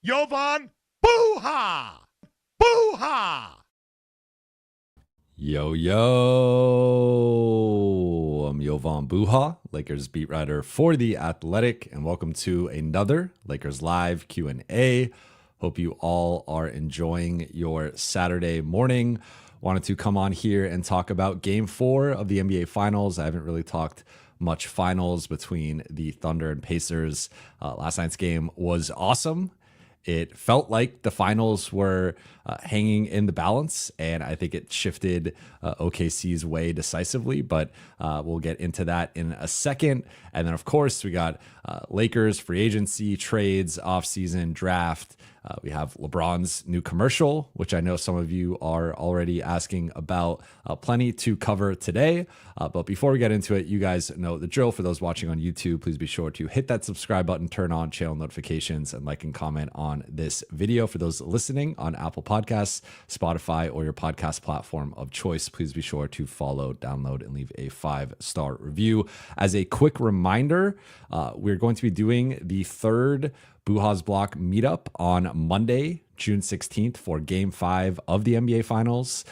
Jovan Buha! Buha! Yo, I'm Jovan Buha, Lakers beat writer for The Athletic, and welcome to another Lakers Live Q&A. Hope you all are enjoying your Saturday morning. Wanted to come on here and talk about Game 4 of the NBA Finals. I haven't really talked much finals between the Thunder and Pacers. Last night's game was awesome. It felt like the finals were hanging in the balance, and I think it shifted OKC's way decisively, but we'll get into that in a second. And then, of course, we got Lakers, free agency, trades, offseason, draft. We have LeBron's new commercial, which I know some of you are already asking about. Plenty to cover today. But before we get into it, you guys know the drill. For those watching on YouTube, please be sure to hit that subscribe button, turn on channel notifications, and like and comment on this video. For those listening on Apple Podcasts, Spotify, or your podcast platform of choice, please be sure to follow, download, and leave a 5-star review. As a quick reminder, we're going to be doing the third Buha's Block meetup on Monday, June 16th for Game 5 of the NBA Finals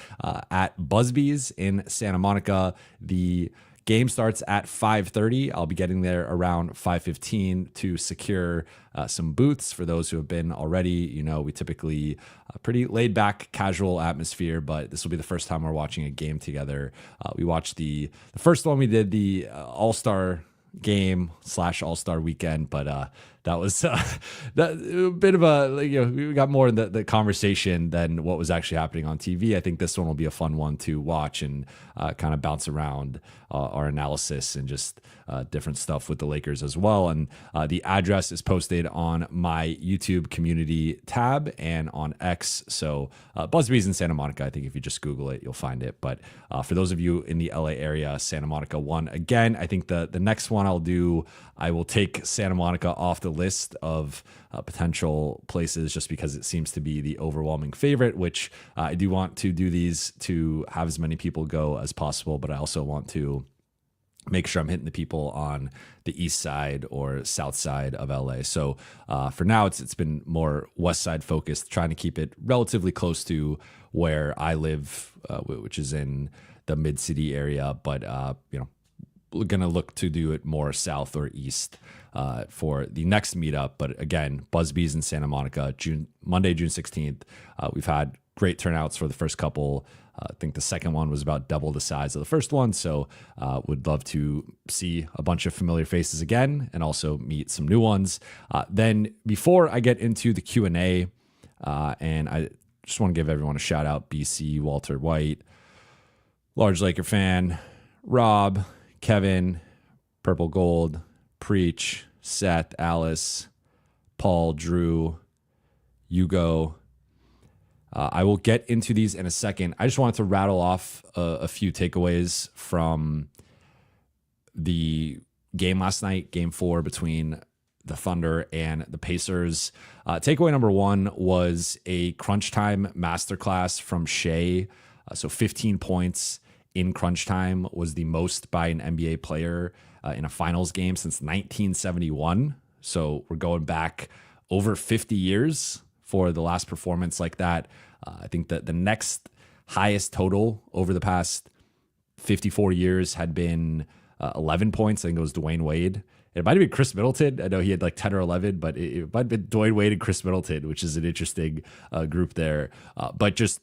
at Busby's in Santa Monica. The game starts at 5:30. I'll be getting there around 5:15 to secure some booths. For those who have been already, you know, we typically pretty laid back, casual atmosphere, but this will be the first time we're watching a game together. We watched the first one we did, the All-Star game / All-Star weekend, but that was a bit of a, we got more in the conversation than what was actually happening on TV. I think this one will be a fun one to watch and kind of bounce around our analysis and just different stuff with the Lakers as well. And the address is posted on my YouTube community tab and on X. So Busby's in Santa Monica. I think if you just Google it, you'll find it. But for those of you in the LA area, Santa Monica one. Again, I think the next one I'll do, I will take Santa Monica off the list of potential places just because it seems to be the overwhelming favorite, which I do want to do these to have as many people go as possible, but I also want to make sure I'm hitting the people on the east side or south side of LA. So for now, it's been more west side focused, trying to keep it relatively close to where I live, which is in the mid-city area, but we're going to look to do it more south or east for the next meetup. But again, Busby's in Santa Monica, Monday, June 16th. We've had great turnouts for the first couple. I think the second one was about double the size of the first one. So would love to see a bunch of familiar faces again and also meet some new ones. Then before I get into the Q&A, and I just want to give everyone a shout out, BC, Walter White, large Laker fan, Rob, Kevin, Purple Gold, Preach, Seth, Alice, Paul, Drew, Hugo. I will get into these in a second. I just wanted to rattle off a few takeaways from the game last night, Game 4 between the Thunder and the Pacers. Takeaway number 1 was a crunch time masterclass from Shea. So 15 points in crunch time was the most by an NBA player in a finals game since 1971. So we're going back over 50 years for the last performance like that. I think that the next highest total over the past 54 years had been 11 points. I think it was Dwayne Wade. It might have been Chris Middleton. I know he had like 10 or 11, but it might have been Dwayne Wade and Chris Middleton, which is an interesting group there. But just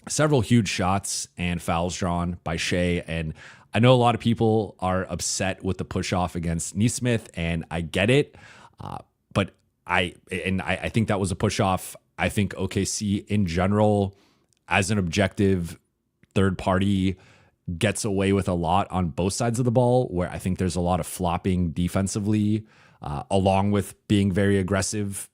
several huge shots and fouls drawn by Shea. And I know a lot of people are upset with the push off against Nesmith, and I get it. But I think that was a push off. I think OKC in general, as an objective third party, gets away with a lot on both sides of the ball, where I think there's a lot of flopping defensively, along with being very aggressive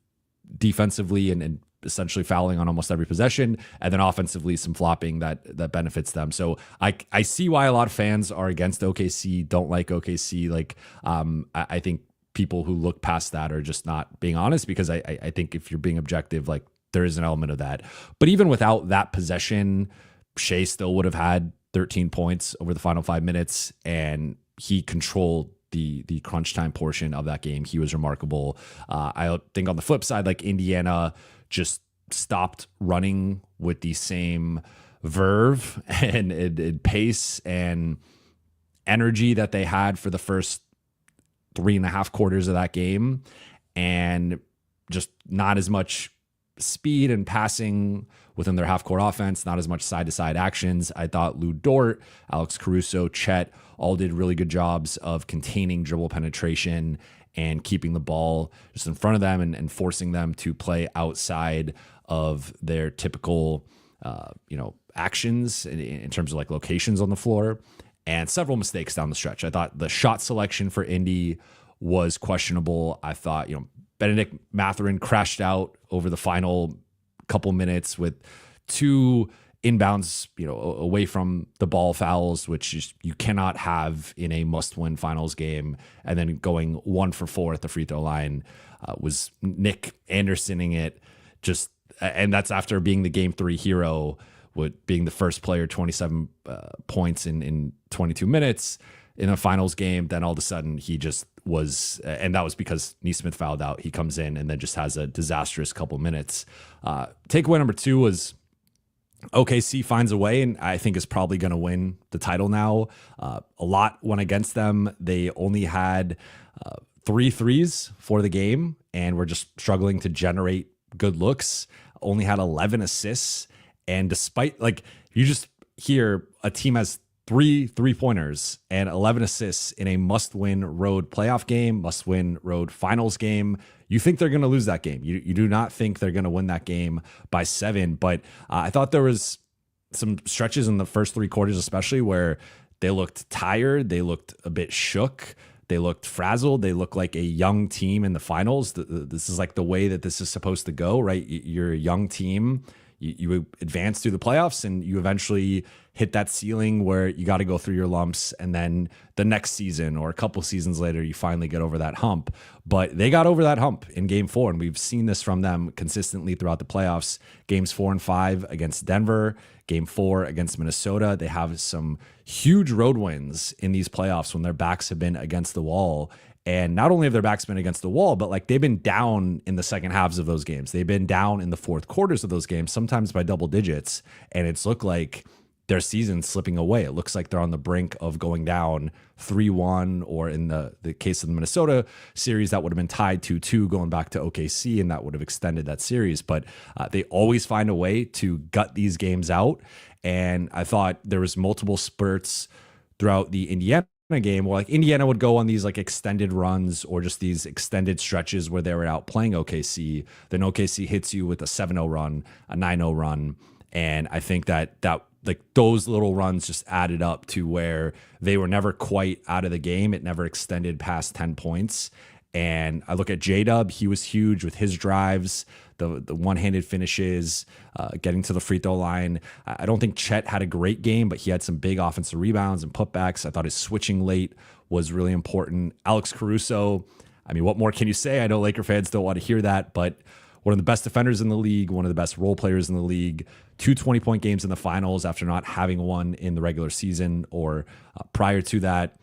defensively and essentially fouling on almost every possession, and then offensively some flopping that benefits them. So I see why a lot of fans are against OKC, don't like OKC. Like I think people who look past that are just not being honest, because I think if you're being objective, like there is an element of that. But even without that possession, Shea still would have had 13 points over the final 5 minutes, and he controlled the crunch time portion of that game. He was remarkable. I think on the flip side, like Indiana just stopped running with the same verve and pace and energy that they had for the first 3.5 quarters of that game, and just not as much speed and passing within their half-court offense, not as much side-to-side actions. I thought Lou Dort, Alex Caruso, Chet all did really good jobs of containing dribble penetration and keeping the ball just in front of them and forcing them to play outside of their typical, actions in terms of like locations on the floor, and several mistakes down the stretch. I thought the shot selection for Indy was questionable. I thought, Benedict Mathurin crashed out over the final couple minutes with 2 inbounds, away from the ball fouls, which you cannot have in a must-win finals game. And then going 1 for 4 at the free throw line was Nick Andersoning it. And that's after being the game 3 hero, with being the first player 27 points in 22 minutes in a finals game. Then all of a sudden he just was, and that was because Nesmith fouled out. He comes in and then just has a disastrous couple minutes. Takeaway number 2 was OKC finds a way, and I think is probably going to win the title now. A lot went against them. They only had 3 threes for the game and were just struggling to generate good looks. Only had 11 assists. And despite, like, you just hear a team has 3 3-pointers and 11 assists in a must-win road playoff game, must-win road finals game, you think they're going to lose that game. You do not think they're going to win that game by 7. But I thought there was some stretches in the first 3 quarters, especially, where they looked tired. They looked a bit shook. They looked frazzled. They looked like a young team in the finals. This is like the way that this is supposed to go, right? You're a young team. You advance through the playoffs and you eventually hit that ceiling where you got to go through your lumps. And then the next season or a couple seasons later, you finally get over that hump. But they got over that hump in game 4. And we've seen this from them consistently throughout the playoffs. Games 4 and 5 against Denver, game 4 against Minnesota. They have some huge road wins in these playoffs when their backs have been against the wall. And not only have their backs been against the wall, but like they've been down in the second halves of those games. They've been down in the fourth quarters of those games, sometimes by double digits. And it's looked like their season's slipping away. It looks like they're on the brink of going down 3-1, or in the case of the Minnesota series, that would have been tied 2-2 going back to OKC, and that would have extended that series. But they always find a way to gut these games out. And I thought there was multiple spurts throughout the Indiana game where like Indiana would go on these like extended runs or just these extended stretches where they were out playing OKC. Then OKC hits you with a 7-0 run, a 9-0 run. And I think that like those little runs just added up to where they were never quite out of the game. It never extended past 10 points. And I look at J-Dub, he was huge with his drives, the one-handed finishes, getting to the free throw line. I don't think Chet had a great game, but he had some big offensive rebounds and putbacks. I thought his switching late was really important. Alex Caruso, I mean, what more can you say? I know Laker fans don't want to hear that, but one of the best defenders in the league, one of the best role players in the league, 2 20-point games in the finals after not having one in the regular season or prior to that.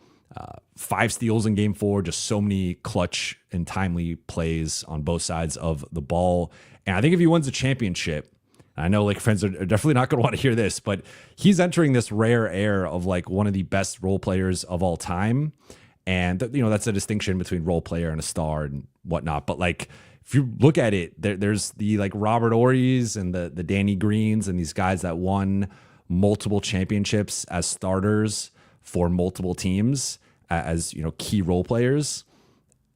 5 steals in game 4, just so many clutch and timely plays on both sides of the ball. And I think if he wins the championship, I know Laker fans are definitely not going to want to hear this, but he's entering this rare air of like one of the best role players of all time. And, that's a distinction between role player and a star and whatnot. But like, if you look at it, there's the like Robert Ory's and the Danny Greens and these guys that won multiple championships as starters for multiple teams as, key role players.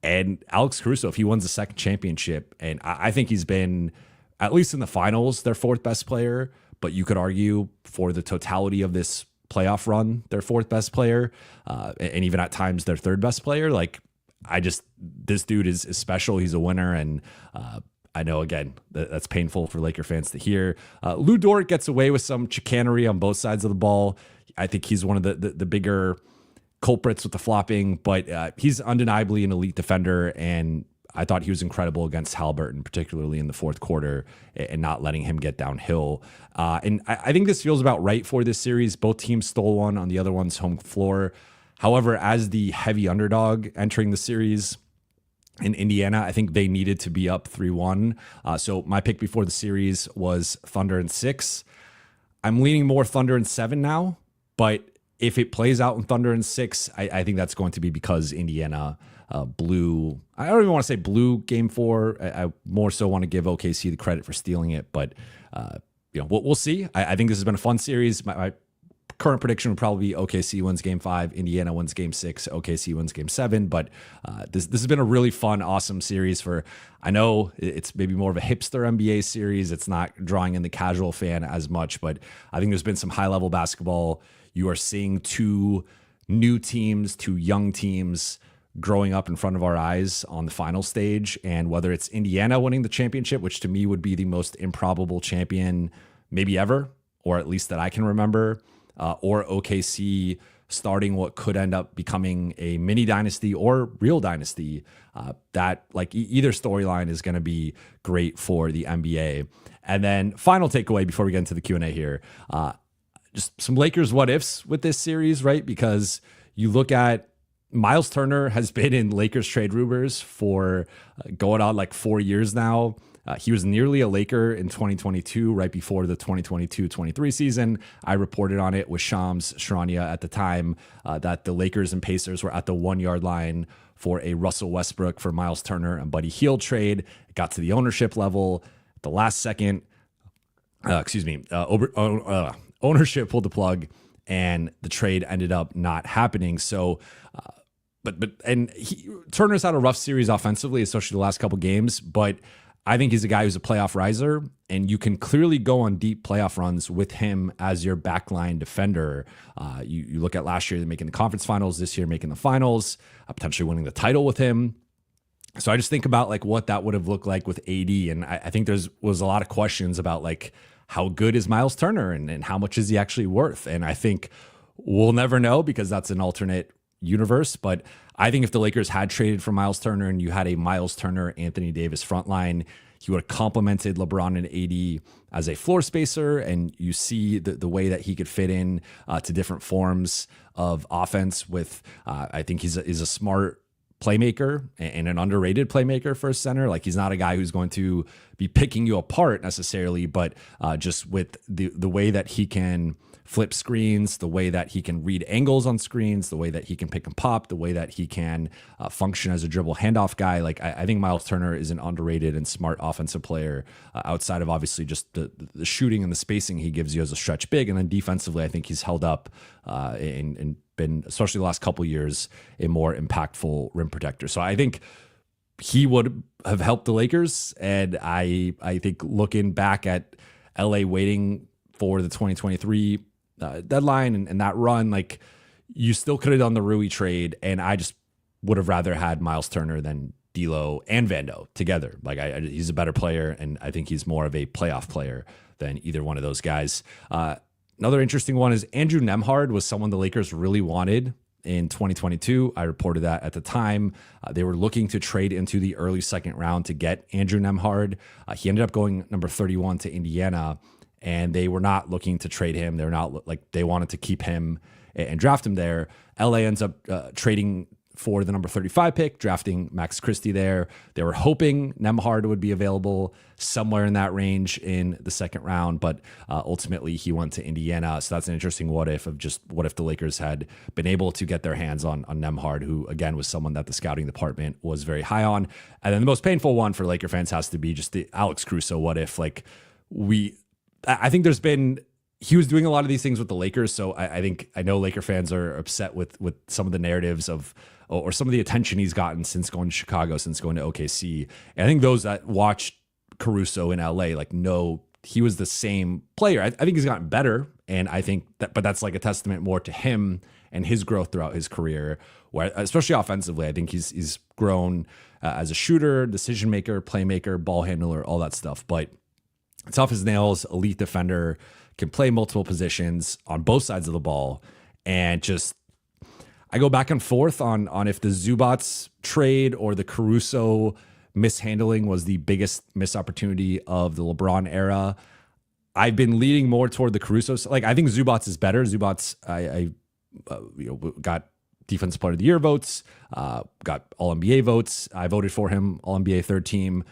And Alex Caruso, if he wins the second championship, and I think he's been, at least in the finals, their 4th best player, but you could argue for the totality of this playoff run, their 4th best player, and even at times their 3rd best player. Like, this dude is special. He's a winner. And I know, again, that's painful for Laker fans to hear. Lou Dort gets away with some chicanery on both sides of the ball. I think he's one of the bigger culprits with the flopping, but he's undeniably an elite defender. And I thought he was incredible against Halliburton, particularly in the fourth quarter, and not letting him get downhill. And I think this feels about right for this series. Both teams stole one on the other one's home floor. However, as the heavy underdog entering the series in Indiana, I think they needed to be up 3-1. So my pick before the series was Thunder in 6. I'm leaning more Thunder in 7 now, but if it plays out in Thunder in 6, I think that's going to be because Indiana blew. I don't even want to say blew game 4. I more so want to give OKC the credit for stealing it, but we'll see. I think this has been a fun series. My current prediction would probably be OKC wins game 5, Indiana wins game 6, OKC wins game 7. But this has been a really fun, awesome series I know it's maybe more of a hipster NBA series. It's not drawing in the casual fan as much, but I think there's been some high level basketball. You are seeing 2 new teams, 2 young teams growing up in front of our eyes on the final stage. And whether it's Indiana winning the championship, which to me would be the most improbable champion maybe ever, or at least that I can remember, or OKC starting what could end up becoming a mini dynasty or real dynasty, that like either storyline is going to be great for the NBA. And then final takeaway before we get into the Q&A here, just some Lakers what ifs with this series, right? Because you look at Miles Turner has been in Lakers trade rumors for going on like 4 years now. He was nearly a Laker in 2022, right before the 2022-23 season. I reported on it with Shams Charania at the time that the Lakers and Pacers were at the 1 yard line for a Russell Westbrook for Miles Turner and Buddy Hield trade. It got to the ownership level at the last second. Ownership pulled the plug, and the trade ended up not happening. So, Turner's had a rough series offensively, especially the last couple games, but I think he's a guy who's a playoff riser, and you can clearly go on deep playoff runs with him as your backline defender. You look at last year, making the conference finals, this year making the finals, potentially winning the title with him. So I just think about like what that would have looked like with AD, and I think was a lot of questions about like how good is Miles Turner and how much is he actually worth? And I think we'll never know because that's an alternate universe. But I think if the Lakers had traded for Miles Turner and you had a Miles Turner, Anthony Davis front line, he would have complemented LeBron and AD as a floor spacer. And you see the way that he could fit in to different forms of offense with, I think he's a smart playmaker and an underrated playmaker for a center. Like he's not a guy who's going to be picking you apart necessarily, but just with the way that he can flip screens, the way that he can read angles on screens, the way that he can pick and pop, the way that he can function as a dribble handoff guy. Like I think Miles Turner is an underrated and smart offensive player outside of obviously just the shooting and the spacing he gives you as a stretch big. And then defensively, I think he's held up and been, especially the last couple of years, a more impactful rim protector. So I think he would have helped the Lakers. And I think looking back at LA waiting for the 2023 deadline and that run, like you still could have done the Rui trade. And I just would have rather had Miles Turner than D'Lo and Vando together. Like he's a better player, and I think he's more of a playoff player than either one of those guys. Another interesting one is Andrew Nembhard was someone the Lakers really wanted in 2022. I reported that at the time. They were looking to trade into the early second round to get Andrew Nembhard. He ended up going number 31 to Indiana, and they were not looking to trade him. They're not like they wanted to keep him and draft him there. LA ends up trading for the number 35 pick, drafting Max Christie there. They were hoping Nembhard would be available somewhere in that range in the second round, but ultimately he went to Indiana. So that's an interesting what if the Lakers had been able to get their hands on Nembhard, who again was someone that the scouting department was very high on. And then the most painful one for Laker fans has to be just the Alex Caruso what if. Like I think he was doing a lot of these things with the Lakers. So I know Laker fans are upset with some of the narratives or some of the attention he's gotten since going to Chicago, since going to OKC. And I think those that watched Caruso in LA, like, no, he was the same player. I think he's gotten better. And I think but that's like a testament more to him and his growth throughout his career, where especially offensively, I think he's grown as a shooter, decision maker, playmaker, ball handler, all that stuff. But tough as nails, elite defender, can play multiple positions on both sides of the ball. And just, I go back and forth on if the Zubats trade or the Caruso mishandling was the biggest missed opportunity of the LeBron era. I've been leaning more toward the Caruso. Like, I think Zubats is better. Zubats, got Defensive Player of the Year votes, got All-NBA votes. I voted for him, All-NBA third team.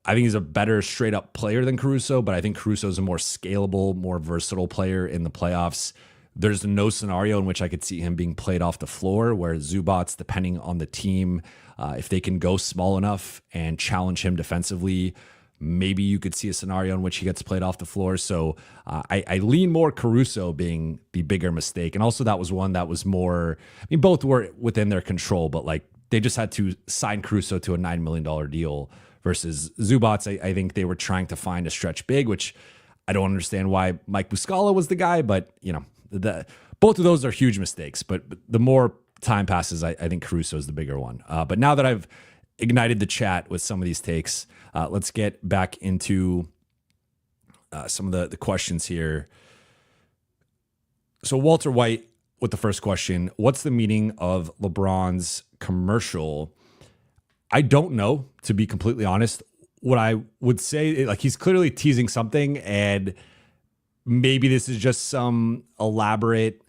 I think he's a better straight up player than Caruso, but I think Caruso is a more scalable, more versatile player in the playoffs. There's no scenario in which I could see him being played off the floor, where Zubats, depending on the team, if they can go small enough and challenge him defensively, maybe you could see a scenario in which he gets played off the floor. So I lean more Caruso being the bigger mistake. And also that was one that was more, I mean, both were within their control, but like they just had to sign Caruso to a $9 million deal versus Zubats. I think they were trying to find a stretch big, which I don't understand why Mike Muscala was the guy, but both of those are huge mistakes. But the more time passes, I think Caruso is the bigger one. But now that I've ignited the chat with some of these takes, let's get back into some of the questions here. So Walter White with the first question: what's the meaning of LeBron's commercial? I don't know, to be completely honest. What I would say, like, he's clearly teasing something, and maybe this is just some elaborate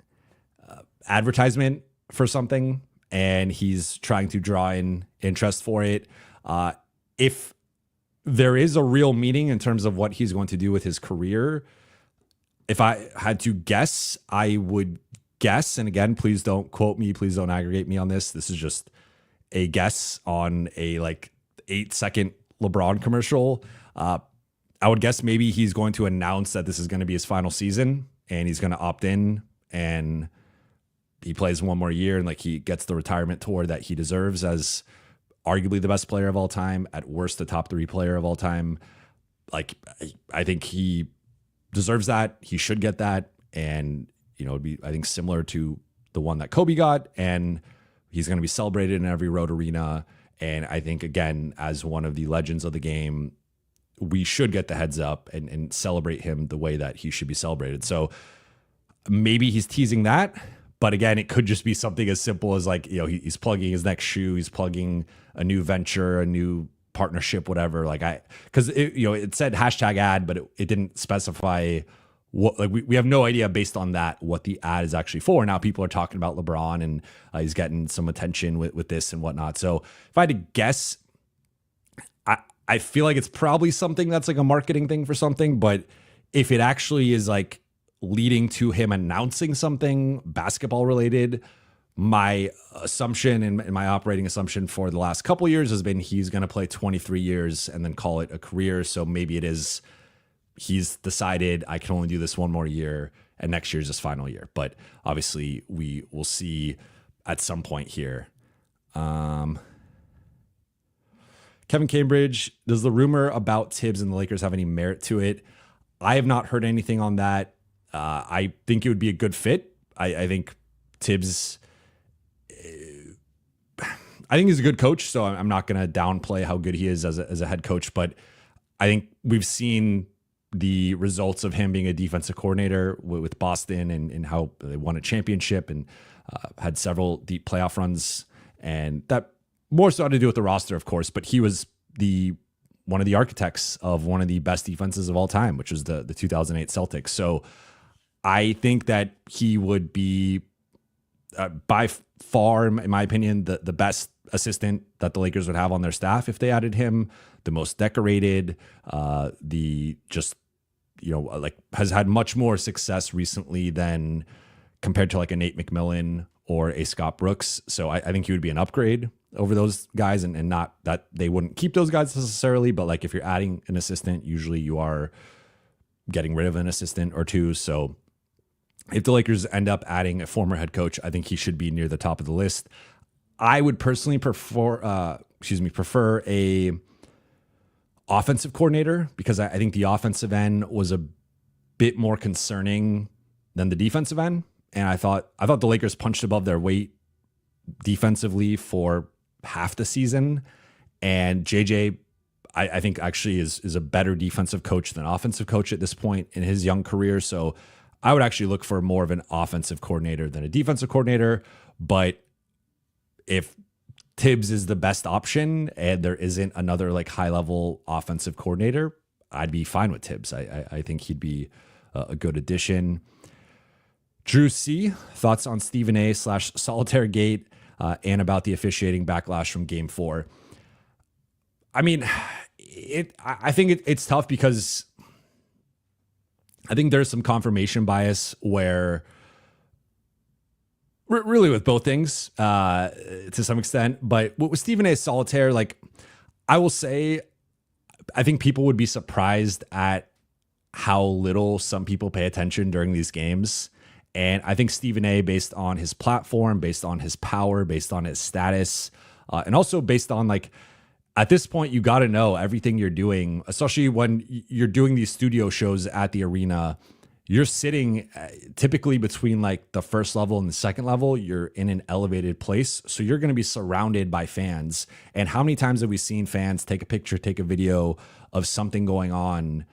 advertisement for something, and he's trying to draw in interest for it. If there is a real meaning in terms of what he's going to do with his career, if I had to guess, I would guess, and again, please don't quote me, please don't aggregate me on this. This is just a guess on a 8-second LeBron commercial. I would guess maybe he's going to announce that this is going to be his final season and he's going to opt in and he plays one more year and he gets the retirement tour that he deserves as arguably the best player of all time, at worst the top 3 player of all time. I think he deserves that. He should get that. And, it'd be, I think, similar to the one that Kobe got, and he's going to be celebrated in every road arena. And I think, again, as one of the legends of the game, we should get the heads up and celebrate him the way that he should be celebrated. So maybe he's teasing that. But again, it could just be something as simple as he's plugging his next shoe. He's plugging a new venture, a new partnership, whatever. Because it said #ad, but it didn't specify what. We have no idea based on that what the ad is actually for. Now people are talking about LeBron and he's getting some attention with this and whatnot. So if I had to guess, I feel like it's probably something that's a marketing thing for something. But if it actually is leading to him announcing something basketball related, my assumption and my operating assumption for the last couple years has been he's going to play 23 years and then call it a career. So maybe it is, he's decided I can only do this one more year and next year is his final year. But obviously we will see at some point here. Kevin Cambridge, does the rumor about Tibbs and the Lakers have any merit to it? I have not heard anything on that. I think it would be a good fit. I think Tibbs, I think he's a good coach, so I'm not going to downplay how good he is as a head coach, but I think we've seen the results of him being a defensive coordinator with Boston and how they won a championship and had several deep playoff runs, and that more so had to do with the roster, of course, but he was one of the architects of one of the best defenses of all time, which was the 2008 Celtics. So I think that he would be by far, in my opinion, the best assistant that the Lakers would have on their staff if they added him, the most decorated, has had much more success recently than compared to a Nate McMillan or a Scott Brooks. So I think he would be an upgrade over those guys, and not that they wouldn't keep those guys necessarily, but if you're adding an assistant, usually you are getting rid of an assistant or two. So if the Lakers end up adding a former head coach, I think he should be near the top of the list. I would personally prefer a offensive coordinator, because I think the offensive end was a bit more concerning than the defensive end. And I thought the Lakers punched above their weight defensively for half the season. And JJ, I think actually is a better defensive coach than offensive coach at this point in his young career. So I would actually look for more of an offensive coordinator than a defensive coordinator. But if Tibbs is the best option and there isn't another high level offensive coordinator, I'd be fine with Tibbs. I think he'd be a good addition. Drew C, thoughts on Stephen A / Solitaire Gate and about the officiating backlash from Game 4. I mean, I think it's tough because I think there's some confirmation bias where really with both things to some extent, but with Stephen A Solitaire, like I will say, I think people would be surprised at how little some people pay attention during these games. And I think Stephen A, based on his platform, based on his power, based on his status, and also based on like, at this point, you got to know everything you're doing, especially when you're doing these studio shows at the arena. You're sitting typically between like the first level and the second level. You're in an elevated place. So you're going to be surrounded by fans. And how many times have we seen fans take a picture, take a video of something going on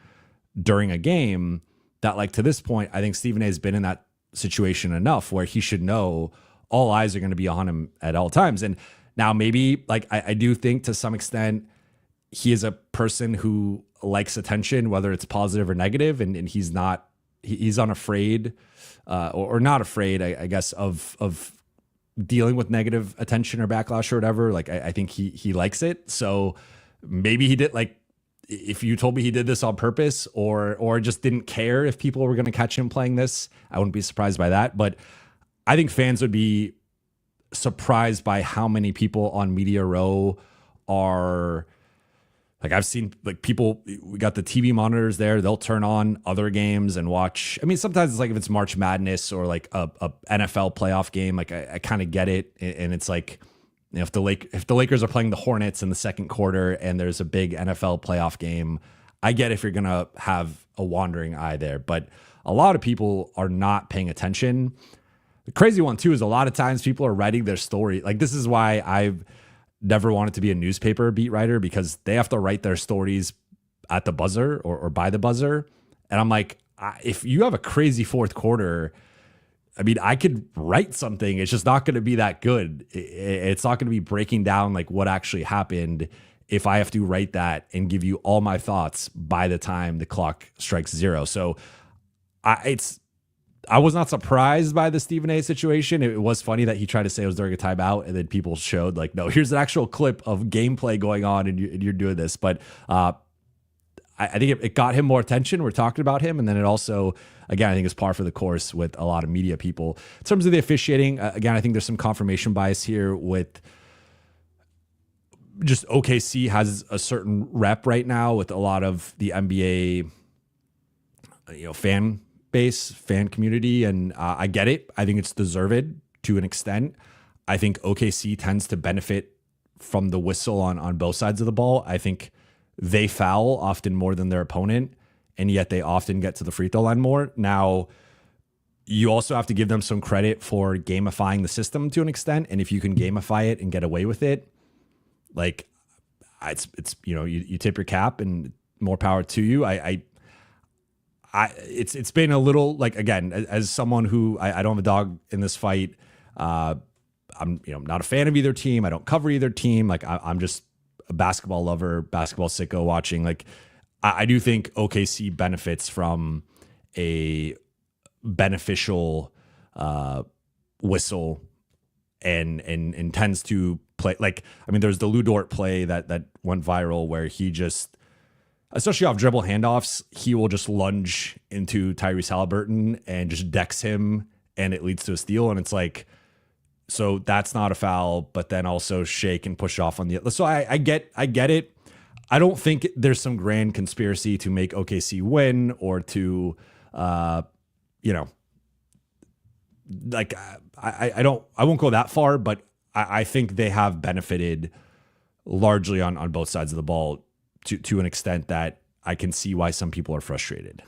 during a game that, like, to this point, I think Stephen A has been in that situation enough where he should know all eyes are going to be on him at all times. And now maybe like I do think to some extent he is a person who likes attention, whether it's positive or negative, and he's unafraid or not afraid, I guess, of dealing with negative attention or backlash or whatever. Like I think he likes it. So maybe he did, like, if you told me he did this on purpose or just didn't care if people were going to catch him playing this, I wouldn't be surprised by that. But I think fans would be surprised by how many people on Media Row are, like, I've seen like people, we got the TV monitors there, they'll turn on other games and watch. I mean, sometimes it's like if it's March Madness or like a NFL playoff game, like I kind of get it. And it's like, you know, if the Lakers are playing the Hornets in the second quarter and there's a big NFL playoff game, I get if you're going to have a wandering eye there. But a lot of people are not paying attention. The crazy one too is a lot of times people are writing their story. Like, this is why I've never wanted to be a newspaper beat writer, because they have to write their stories at the buzzer or by the buzzer. And I'm like, if you have a crazy fourth quarter, I mean, I could write something. It's just not going to be that good. It's not going to be breaking down like what actually happened if I have to write that and give you all my thoughts by the time the clock strikes zero. So I was not surprised by the Stephen A situation. It was funny that he tried to say it was during a timeout, and then people showed like, no, here's an actual clip of gameplay going on, and you're doing this. But I think it got him more attention. We're talking about him. And then it also, again, I think is par for the course with a lot of media people. In terms of the officiating, again, I think there's some confirmation bias here with just OKC has a certain rep right now with a lot of the NBA, fan base, fan community. And I get it. I think it's deserved to an extent. I think OKC tends to benefit from the whistle on both sides of the ball. I think they foul often more than their opponent, and yet they often get to the free throw line more. Now, you also have to give them some credit for gamifying the system to an extent. And if you can gamify it and get away with it, like it's you tip your cap, and more power to you. It's been a little, like, again, as someone who I don't have a dog in this fight. I'm not a fan of either team. I don't cover either team. Like I'm just a basketball lover, basketball sicko watching. Like I do think OKC benefits from a beneficial whistle and tends to play. Like, I mean, there's the Lou Dort play that went viral where he just, especially off dribble handoffs, he will just lunge into Tyrese Halliburton and just decks him, and it leads to a steal. And it's like, so that's not a foul, but then also shake and push off on the other. So I get it. I don't think there's some grand conspiracy to make OKC win or to, like I won't go that far, but I think they have benefited largely on both sides of the ball to an extent that I can see why some people are frustrated.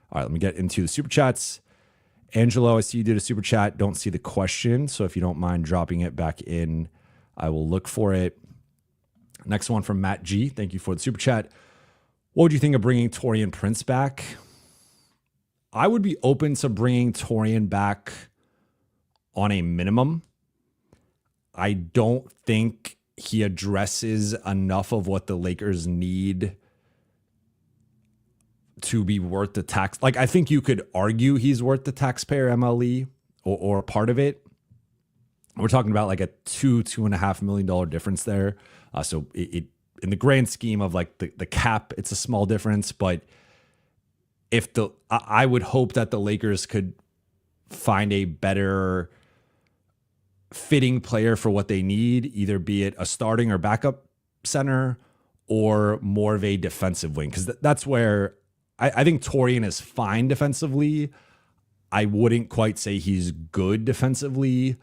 All right, let me get into the super chats. Angelo, I see you did a super chat. Don't see the question, so if you don't mind dropping it back in, I will look for it. Next one from Matt G. Thank you for the super chat. What would you think of bringing Taurean Prince back? I would be open to bringing Taurean back on a minimum. I don't think he addresses enough of what the Lakers need to be worth the tax. Like, I think you could argue he's worth the taxpayer MLE or part of it. We're talking about like a $2.5 million difference there. So it in the grand scheme of like the cap, it's a small difference. But if I would hope that the Lakers could find a better fitting player for what they need, either be it a starting or backup center or more of a defensive wing. Because that's where I think Dorian is fine defensively. I wouldn't quite say he's good defensively.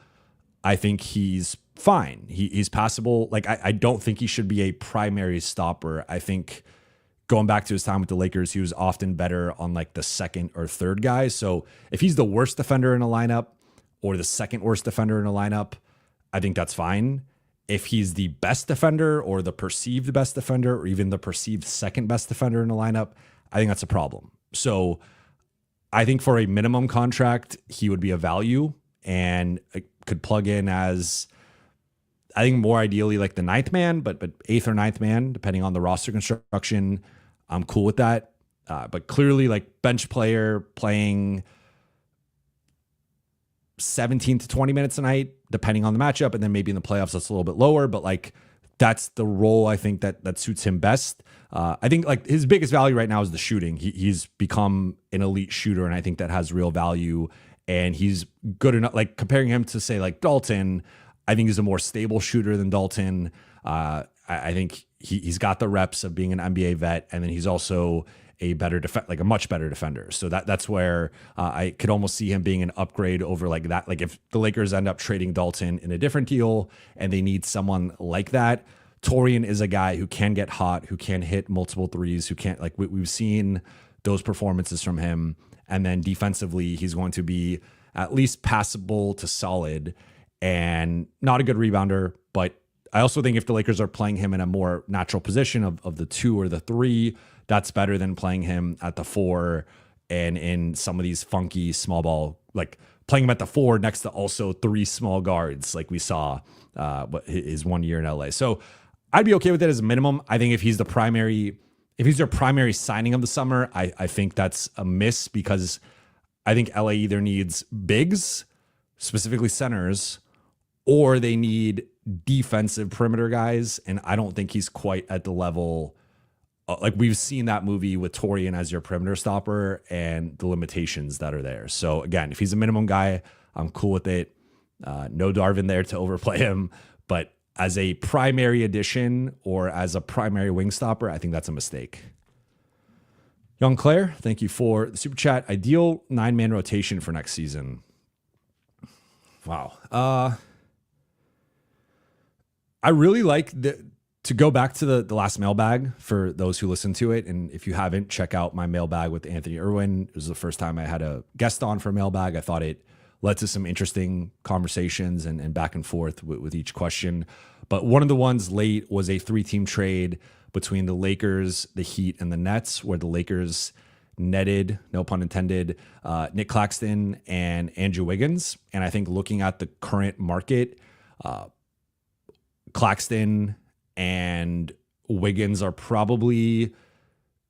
I think he's fine. He's passable. Like, I don't think he should be a primary stopper. I think going back to his time with the Lakers, he was often better on like the second or third guy. So if he's the worst defender in a lineup or the second worst defender in a lineup, I think that's fine. If he's the best defender or the perceived best defender or even the perceived second best defender in a lineup, I think that's a problem. So I think for a minimum contract, he would be a value and could plug in as, I think more ideally like the ninth man, but eighth or ninth man, depending on the roster construction. I'm cool with that. But clearly like bench player playing 17 to 20 minutes a night, depending on the matchup. And then maybe in the playoffs, that's a little bit lower, but like that's the role I think that suits him best. I think like his biggest value right now is the shooting. He's become an elite shooter, and I think that has real value. And he's good enough, like comparing him to say like Dalton, I think he's a more stable shooter than Dalton. I think he's got the reps of being an NBA vet, and then he's also a better like a much better defender. So that's where I could almost see him being an upgrade over like that. Like if the Lakers end up trading Dalton in a different deal and they need someone like that, Dorian is a guy who can get hot, who can hit multiple threes, who can't like we've seen those performances from him. And then defensively, he's going to be at least passable to solid and not a good rebounder. But I also think if the Lakers are playing him in a more natural position of the 2 or the 3, that's better than playing him at the 4 and in some of these funky small ball, like playing him at the 4 next to also 3 small guards like we saw his 1 year in LA. So I'd be okay with it as a minimum. I think if he's their primary signing of the summer, I think that's a miss because I think LA either needs bigs, specifically centers, or they need defensive perimeter guys. And I don't think he's quite at the level. Like we've seen that movie with Dorian as your perimeter stopper and the limitations that are there. So again, if he's a minimum guy, I'm cool with it. No Darvin there to overplay him, but as a primary addition or as a primary wing stopper, I think that's a mistake. Young Claire, thank you for the super chat. Ideal 9-man rotation for next season. Wow. I really like to go back to the last mailbag for those who listen to it. And if you haven't, check out my mailbag with Anthony Irwin. It was the first time I had a guest on for a mailbag. I thought it led to some interesting conversations and back and forth with each question. But one of the ones late was a 3-team trade between the Lakers, the Heat, and the Nets, where the Lakers netted, no pun intended, Nick Claxton and Andrew Wiggins. And I think looking at the current market, Claxton and Wiggins are probably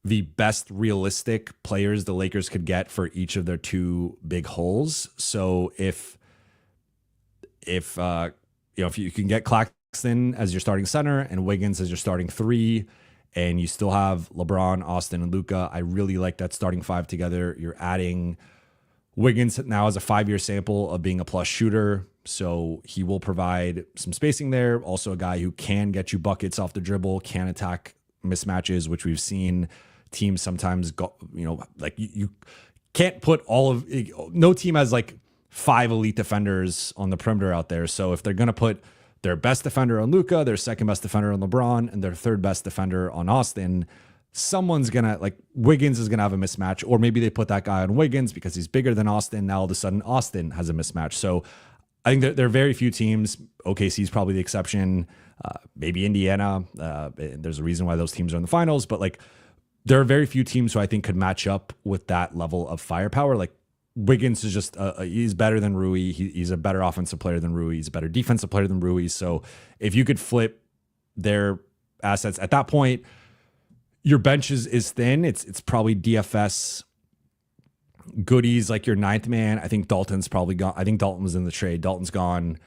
the best realistic players the Lakers could get for each of their 2 big holes. So if you can get Claxton as your starting center and Wiggins as your starting 3, and you still have LeBron, Austin, and Luka, I really like that starting 5 together. You're adding Wiggins now as a 5-year sample of being a plus shooter, so he will provide some spacing there. Also a guy who can get you buckets off the dribble, can attack mismatches, which we've seen teams sometimes go, like you can't put no team has like 5 elite defenders on the perimeter out there. So if they're going to put their best defender on Luka, their second best defender on LeBron, and their third best defender on Austin, someone's going to, like Wiggins is going to have a mismatch, or maybe they put that guy on Wiggins because he's bigger than Austin. Now all of a sudden Austin has a mismatch. So I think there are very few teams. OKC is probably the exception. Maybe Indiana. There's a reason why those teams are in the finals, but like there are very few teams who I think could match up with that level of firepower. Like Wiggins is just, he's better than Rui. He's a better offensive player than Rui. He's a better defensive player than Rui. So if you could flip their assets at that point, your bench is thin. It's probably DFS goodies like your ninth man. I think Dalton's probably gone. I think Dalton was in the trade. Dalton's gone.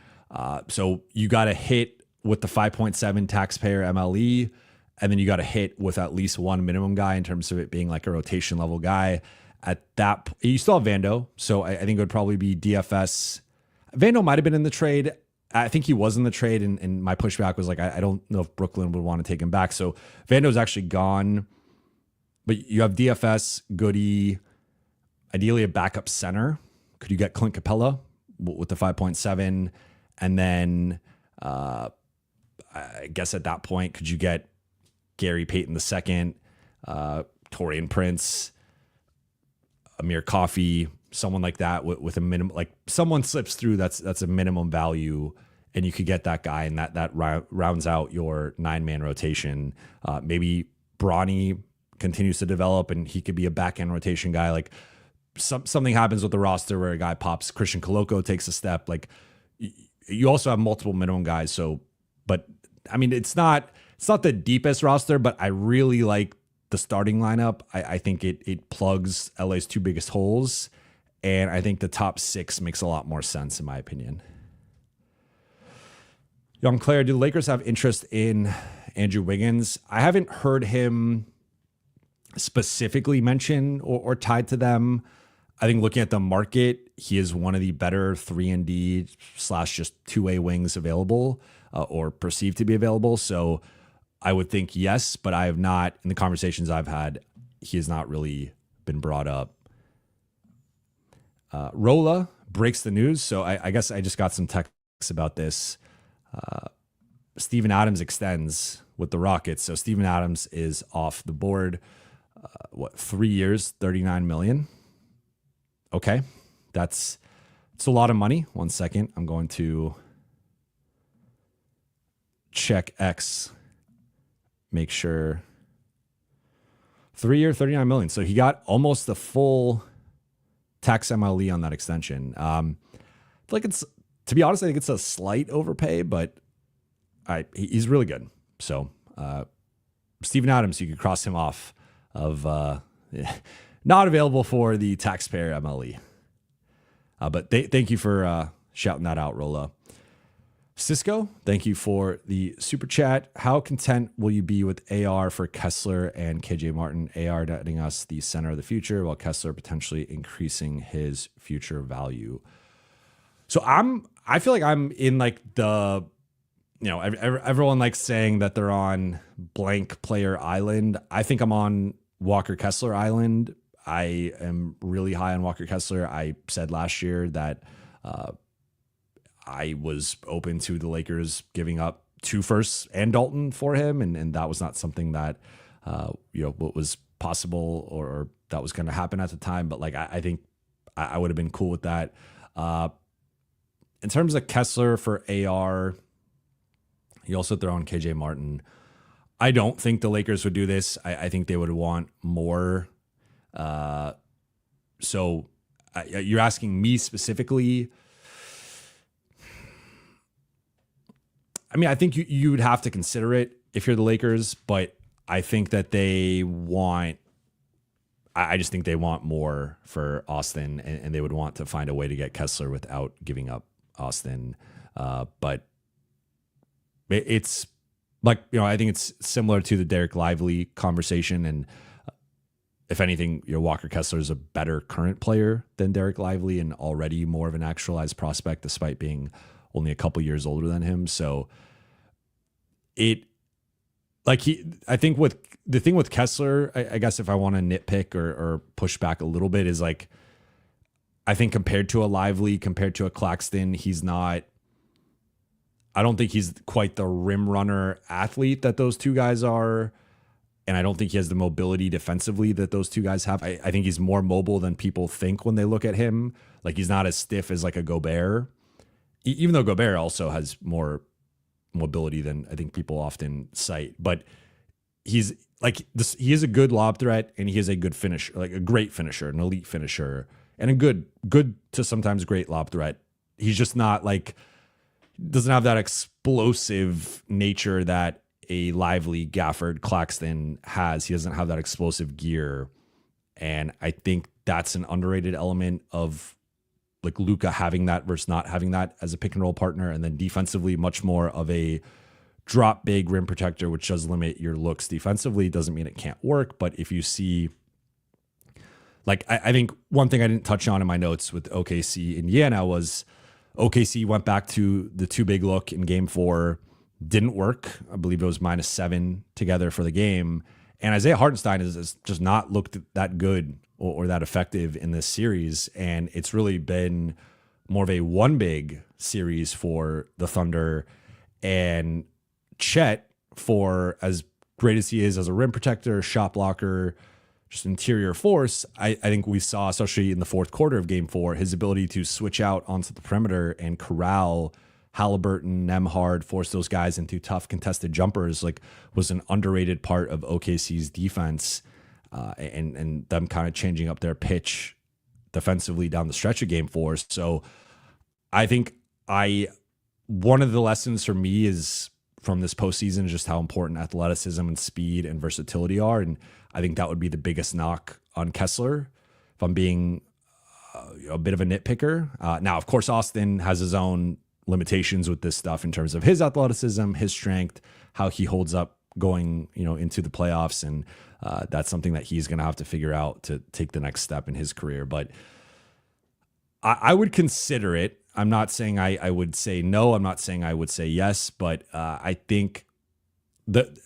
So you got to hit with the 5.7 taxpayer MLE, and then you got to hit with at least one minimum guy in terms of it being like a rotation level guy. At that, you still have Vando. So I think it would probably be DFS. Vando might have been in the trade. I think he was in the trade, and my pushback was like, I don't know if Brooklyn would want to take him back. So Vando's actually gone, but you have DFS, Goody, ideally a backup center. Could you get Clint Capella with the 5.7? And then I guess at that point, could you get Gary Payton II, Torian Prince, Amir Coffey, someone like that with a minimum, like someone slips through that's a minimum value, and you could get that guy, and that rounds out your 9-man rotation. Maybe Bronny continues to develop, and he could be a back end rotation guy. Like something happens with the roster where a guy pops. Christian Coloco takes a step. Like you also have multiple minimum guys. So, but I mean, it's not the deepest roster, but I really like the starting lineup. I think it plugs LA's two biggest holes. And I think the top 6 makes a lot more sense, in my opinion. Young Claire, do the Lakers have interest in Andrew Wiggins? I haven't heard him specifically mentioned or tied to them. I think looking at the market, he is one of the better 3-and-D / just 2A wings available or perceived to be available. So I would think yes, but I have not, in the conversations I've had, he has not really been brought up. Rolla breaks the news. So I guess I just got some texts about this. Steven Adams extends with the Rockets. So Steven Adams is off the board. 3 years, $39 million. Okay. It's a lot of money. 1 second. I'm going to check X. Make sure. 3 year, $39 million. So he got almost the full tax MLE on that extension. I feel like to be honest, I think it's a slight overpay, but he's really good. So Steven Adams, you could cross him off of not available for the taxpayer MLE. But thank you for shouting that out, Rolla. Cisco, thank you for the super chat. How content will you be with AR for Kessler and KJ Martin? AR netting us the center of the future, while Kessler potentially increasing his future value. So I feel like I'm in like the, everyone likes saying that they're on blank player island. I think I'm on Walker Kessler island. I am really high on Walker Kessler. I said last year that I was open to the Lakers giving up 2 firsts and Dalton for him, and that was not something that what was possible or that was going to happen at the time. But like I think I would have been cool with that. In terms of Kessler for AR, you also throw in KJ Martin. I don't think the Lakers would do this. I think they would want more. So you're asking me specifically. I mean, I think you would have to consider it if you're the Lakers, but I think that they want, I just think they want more for Austin, and they would want to find a way to get Kessler without giving up Austin. But it's like, I think it's similar to the Derek Lively conversation. And if anything, Walker Kessler is a better current player than Derek Lively and already more of an actualized prospect, despite being only a couple years older than him. So I think with the thing with Kessler, I guess if I want to nitpick or push back a little bit, is like, I think compared to a Lively, compared to a Claxton, I don't think he's quite the rim runner athlete that those two guys are. And I don't think he has the mobility defensively that those two guys have. I think he's more mobile than people think when they look at him. Like, he's not as stiff as like a Gobert, even though Gobert also has more mobility than I think people often cite. But he's like this, he is a good lob threat, and he is a good finisher, like a great finisher, an elite finisher, and a good to sometimes great lob threat. He's just not like, doesn't have that explosive nature that a lively Gafford Claxton has. He doesn't have that explosive gear. And I think that's an underrated element of like Luka having that versus not having that as a pick and roll partner. And then defensively, much more of a drop big rim protector, which does limit your looks defensively. Doesn't mean it can't work. But if you see, like, I think one thing I didn't touch on in my notes with OKC Indiana was OKC went back to the too big look in game 4. Didn't work. I believe it was -7 together for the game. And Isaiah Hartenstein has just not looked that good or that effective in this series. And it's really been more of a one big series for the Thunder. And Chet, for as great as he is as a rim protector, shot blocker, just interior force, I think we saw, especially in the fourth quarter of game 4, his ability to switch out onto the perimeter and corral Halliburton, Nembhard, force those guys into tough contested jumpers, like, was an underrated part of OKC's defense, and them kind of changing up their pitch defensively down the stretch of game 4. So I think one of the lessons for me is from this postseason is just how important athleticism and speed and versatility are. And I think that would be the biggest knock on Kessler, if I'm being a bit of a nitpicker. Now, of course, Austin has his own limitations with this stuff in terms of his athleticism, his strength, how he holds up going, into the playoffs. And that's something that he's going to have to figure out to take the next step in his career. But I would consider it. I'm not saying I would say no. I'm not saying I would say yes. But I think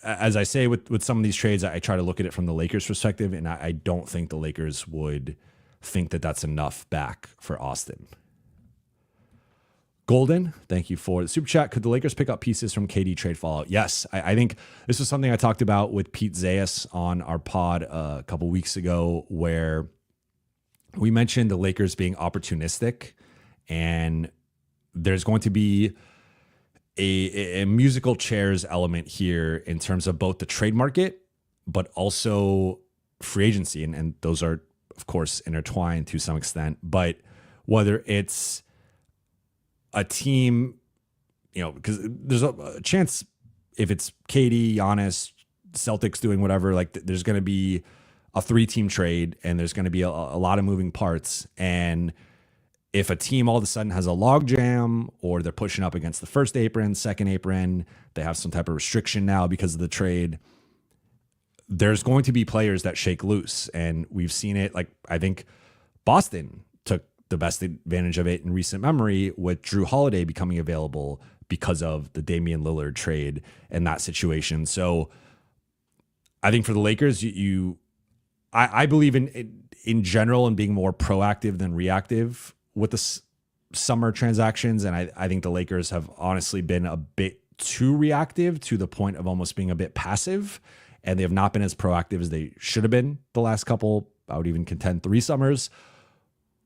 as I say with some of these trades, I try to look at it from the Lakers' perspective. And I don't think the Lakers would think that that's enough back for Austin. Golden, thank you for the super chat. Could the Lakers pick up pieces from KD trade fallout? Yes, I think this was something I talked about with Pete Zayas on our pod a couple weeks ago, where we mentioned the Lakers being opportunistic, and there's going to be a musical chairs element here in terms of both the trade market, but also free agency. And those are, of course, intertwined to some extent. But whether it's a team, because there's a chance if it's KD, Giannis, Celtics doing whatever, like there's going to be a 3-team trade and there's going to be a lot of moving parts. And if a team all of a sudden has a log jam, or they're pushing up against the first apron, second apron, they have some type of restriction now because of the trade, there's going to be players that shake loose. And we've seen it. Like, I think Boston took the best advantage of it in recent memory with Drew Holiday becoming available because of the Damian Lillard trade and that situation. So I think for the Lakers, I believe in general in being more proactive than reactive with the summer transactions. And I think the Lakers have honestly been a bit too reactive to the point of almost being a bit passive, and they have not been as proactive as they should have been the last couple, I would even contend 3 summers.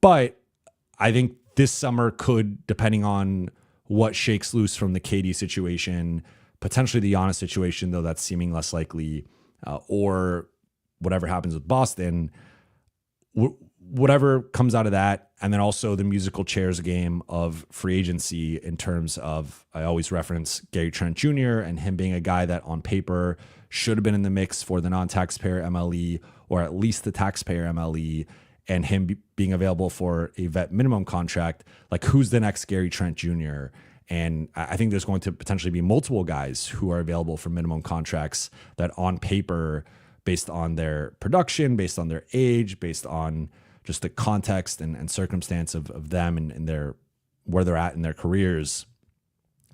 But I think this summer could, depending on what shakes loose from the KD situation, potentially the Giannis situation, though that's seeming less likely, or whatever happens with Boston, whatever comes out of that. And then also the musical chairs game of free agency in terms of, I always reference Gary Trent Jr. and him being a guy that on paper should have been in the mix for the non-taxpayer MLE, or at least the taxpayer MLE, and him being available for a vet minimum contract. Like, who's the next Gary Trent Jr.? And I think there's going to potentially be multiple guys who are available for minimum contracts that on paper, based on their production, based on their age, based on just the context and circumstance of them and their where they're at in their careers,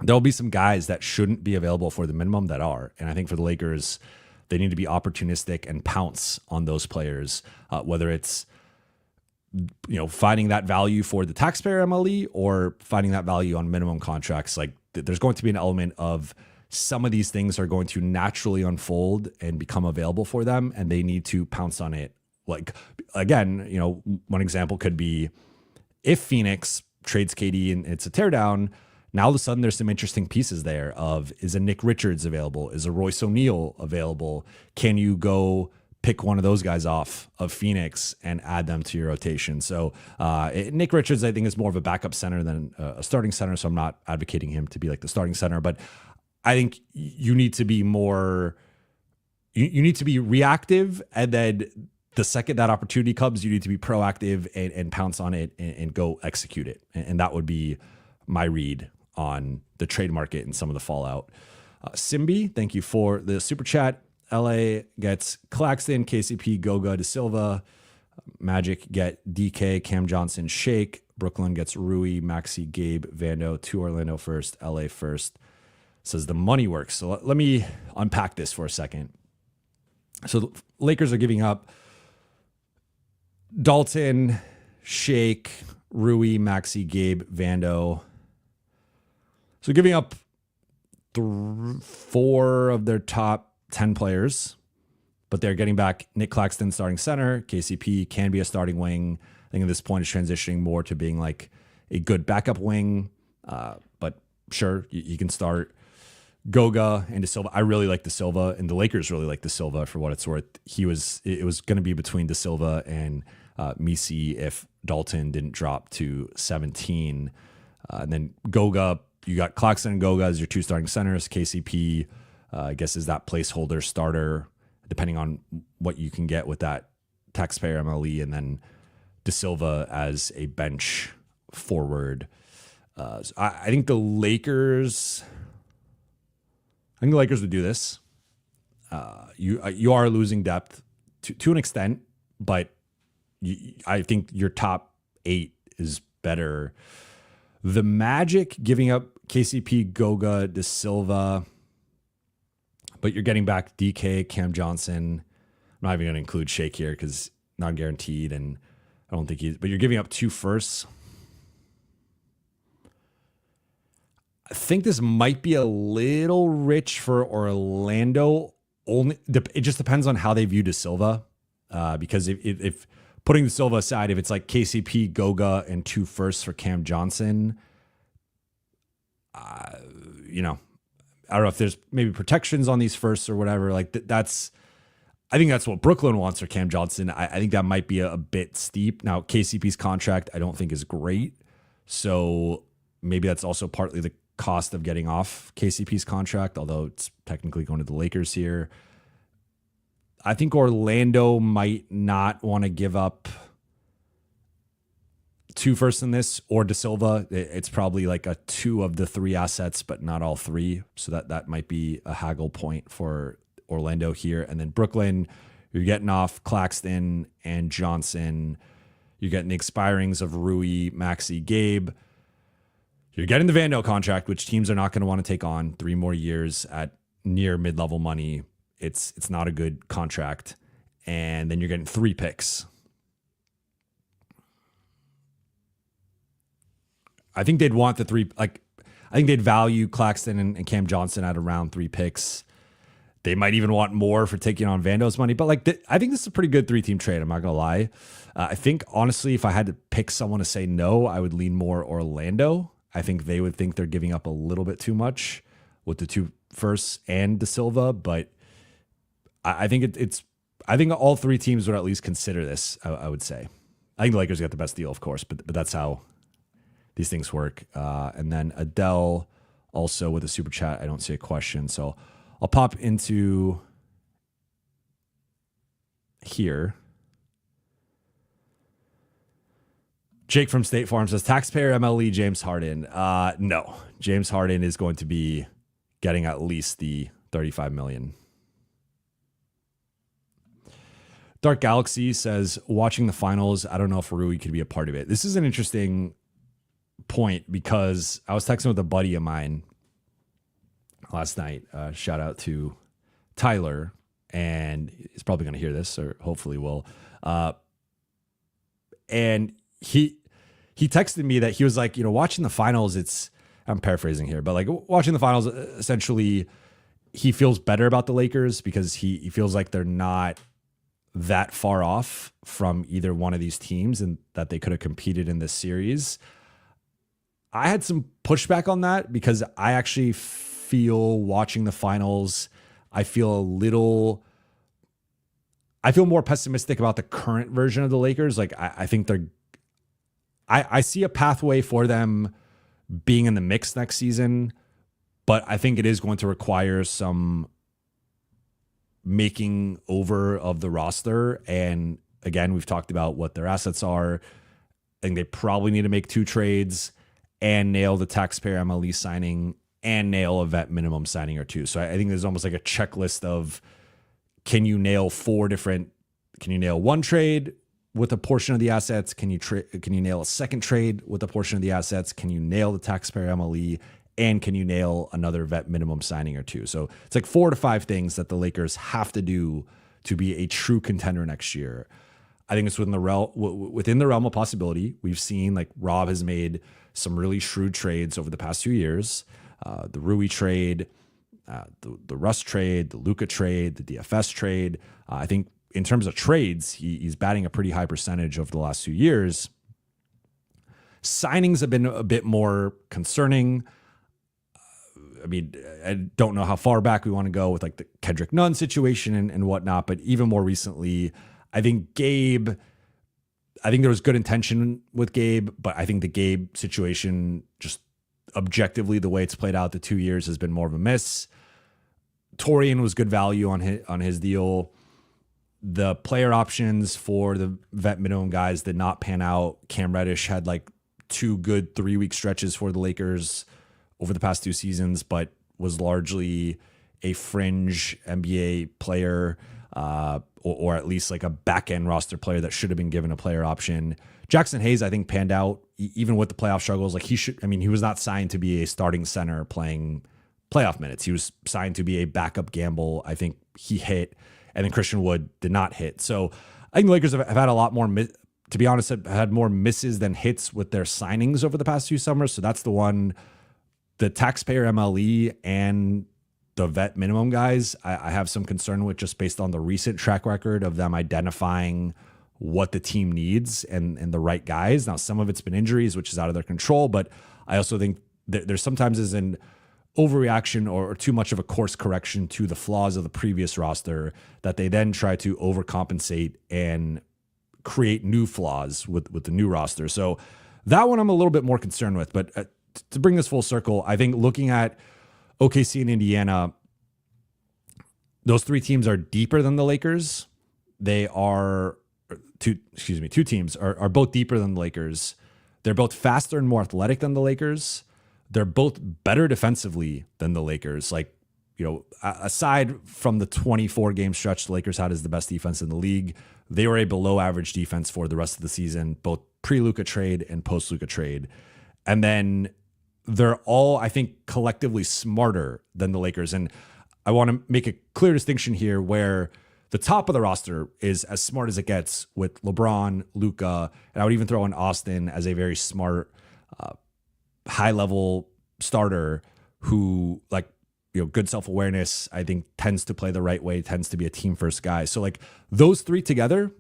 there'll be some guys that shouldn't be available for the minimum that are. And I think for the Lakers, they need to be opportunistic and pounce on those players, whether it's finding that value for the taxpayer MLE or finding that value on minimum contracts. Like, there's going to be an element of some of these things are going to naturally unfold and become available for them, and they need to pounce on it. Like, again, one example could be if Phoenix trades KD and it's a teardown, now all of a sudden there's some interesting pieces there of, is a Nick Richards available? Is a Royce O'Neal available? Can you go pick one of those guys off of Phoenix and add them to your rotation? So Nick Richards, I think, is more of a backup center than a starting center. So I'm not advocating him to be like the starting center, but I think you need to be more, you need to be reactive. And then the second that opportunity comes, you need to be proactive and pounce on it and go execute it. And that would be my read on the trade market and some of the fallout. Simbi, thank you for the super chat. LA gets Claxton, KCP, Goga, De Silva. Magic get DK, Cam Johnson, Shake. Brooklyn gets Rui, Maxi, Gabe, Vando. 2 Orlando first, LA first. Says the money works. So let me unpack this for a second. So the Lakers are giving up Dalton, Shake, Rui, Maxi, Gabe, Vando. So giving up 4 of their top 10 players, but they're getting back Nick Claxton starting center. KCP can be a starting wing. I think at this point is transitioning more to being like a good backup wing. But sure, you can start Goga and De Silva. I really like De Silva, and the Lakers really like De Silva for what it's worth. It was going to be between De Silva and Misi if Dalton didn't drop to 17. And then Goga, you got Claxton and Goga as your 2 starting centers. KCP, I guess, is that placeholder starter, depending on what you can get with that taxpayer MLE, and then De Silva as a bench forward. So I think the Lakers would do this. You are losing depth to an extent, but I think your top 8 is better. The Magic giving up KCP, Goga, De Silva, but you're getting back DK, Cam Johnson. I'm not even going to include Shake here because not guaranteed, and I don't think but you're giving up 2 firsts. I think this might be a little rich for Orlando. It just depends on how they view De Silva, because if putting De Silva aside, if it's like KCP, Goga, and 2 firsts for Cam Johnson, I don't know if there's maybe protections on these firsts or whatever. Like I think that's what Brooklyn wants for Cam Johnson. I think that might be a bit steep. Now, KCP's contract I don't think is great, so maybe that's also partly the cost of getting off KCP's contract, although it's technically going to the Lakers here. I think Orlando might not want to give up 2 firsts in this, or De Silva. It's probably like a 2 of the 3 assets, but not all 3. So that might be a haggle point for Orlando here. And then Brooklyn, you're getting off Claxton and Johnson. You're getting the expirings of Rui, Maxi, Gabe. You're getting the Vando contract, which teams are not going to want to take on 3 more years at near mid-level money. It's not a good contract. And then you're getting 3 picks. I think they'd want the 3. I think they'd value Claxton and Cam Johnson at around 3 picks. They might even want more for taking on Vando's money. But I think this is a pretty good 3-team trade. I'm not going to lie. I think, honestly, if I had to pick someone to say no, I would lean more Orlando. I think they would think they're giving up a little bit too much with the 2 firsts and De Silva. But I think I think all 3 teams would at least consider this, I would say. I think the Lakers got the best deal, of course, but that's how these things work. And then Adele also with a super chat. I don't see a question, so I'll pop into here. Jake from State Farm says, taxpayer MLE James Harden. No, James Harden is going to be getting at least the $35 million. Dark Galaxy says, watching the finals, I don't know if Rui could be a part of it. This is an interesting point because I was texting with a buddy of mine last night. Shout out to Tyler, and he's probably going to hear this, or hopefully will. And he texted me that he was like, watching the finals, I'm paraphrasing here, but like watching the finals, essentially he feels better about the Lakers because he feels like they're not that far off from either one of these teams and that they could have competed in this series. I had some pushback on that because I actually feel watching the finals, I feel more pessimistic about the current version of the Lakers. Like I think I see a pathway for them being in the mix next season, but I think it is going to require some making over of the roster. And again, we've talked about what their assets are. I think they probably need to make 2 trades and nail the taxpayer MLE signing and nail a vet minimum signing or 2. So I think there's almost like a checklist of, can you nail 4 different, can you nail 1 trade with a portion of the assets? Can you nail a second trade with a portion of the assets? Can you nail the taxpayer MLE? And can you nail another vet minimum signing or 2? So it's like 4 to 5 things that the Lakers have to do to be a true contender next year. I think it's within the realm of possibility. We've seen, like, Rob has made some really shrewd trades over the past few years. The Rui trade, the Russ trade, the Luka trade, the DFS trade. I think in terms of trades, he's batting a pretty high percentage over the last few years. Signings have been a bit more concerning. I mean, I don't know how far back we want to go with, like, the Kendrick Nunn situation and whatnot, but even more recently, I think there was good intention with Gabe, but I think the Gabe situation, just objectively, the way it's played out the 2 years, has been more of a miss. Dorian was good value on his deal. The player options for the vet minimum guys did not pan out. Cam Reddish had like 2 good 3-week stretches for the Lakers over the past 2 seasons, but was largely a fringe NBA player, or at least like a back-end roster player that should have been given a player option. Jackson Hayes, I think, panned out even with the playoff struggles. Like, he was not signed to be a starting center playing playoff minutes. He was signed to be a backup gamble. I think he hit, and then Christian Wood did not hit. So I think the Lakers have had a lot more, to be honest, have had more misses than hits with their signings over the past few summers. So that's the one. The taxpayer MLE and the vet minimum guys, I have some concern with, just based on the recent track record of them identifying what the team needs and the right guys. Now, some of it's been injuries, which is out of their control, but I also think there's sometimes is an overreaction or too much of a course correction to the flaws of the previous roster that they then try to overcompensate and create new flaws with the new roster. So that one I'm a little bit more concerned with. But to bring this full circle, I think looking at OKC and Indiana, those 3 teams are deeper than the Lakers. They are two teams are both deeper than the Lakers. They're both faster and more athletic than the Lakers. They're both better defensively than the Lakers. Like, you know, aside from the 24 game stretch the Lakers had as the best defense in the league, they were a below average defense for the rest of the season, both pre-Luka trade and post-Luka trade. And then they're all, I think, collectively smarter than the Lakers. And I want to make a clear distinction here where the top of the roster is as smart as it gets with LeBron, Luka, and I would even throw in Austin as a very smart, high-level starter who, like, you know, good self-awareness, I think, tends to play the right way, tends to be a team-first guy. So, like, those 3 together,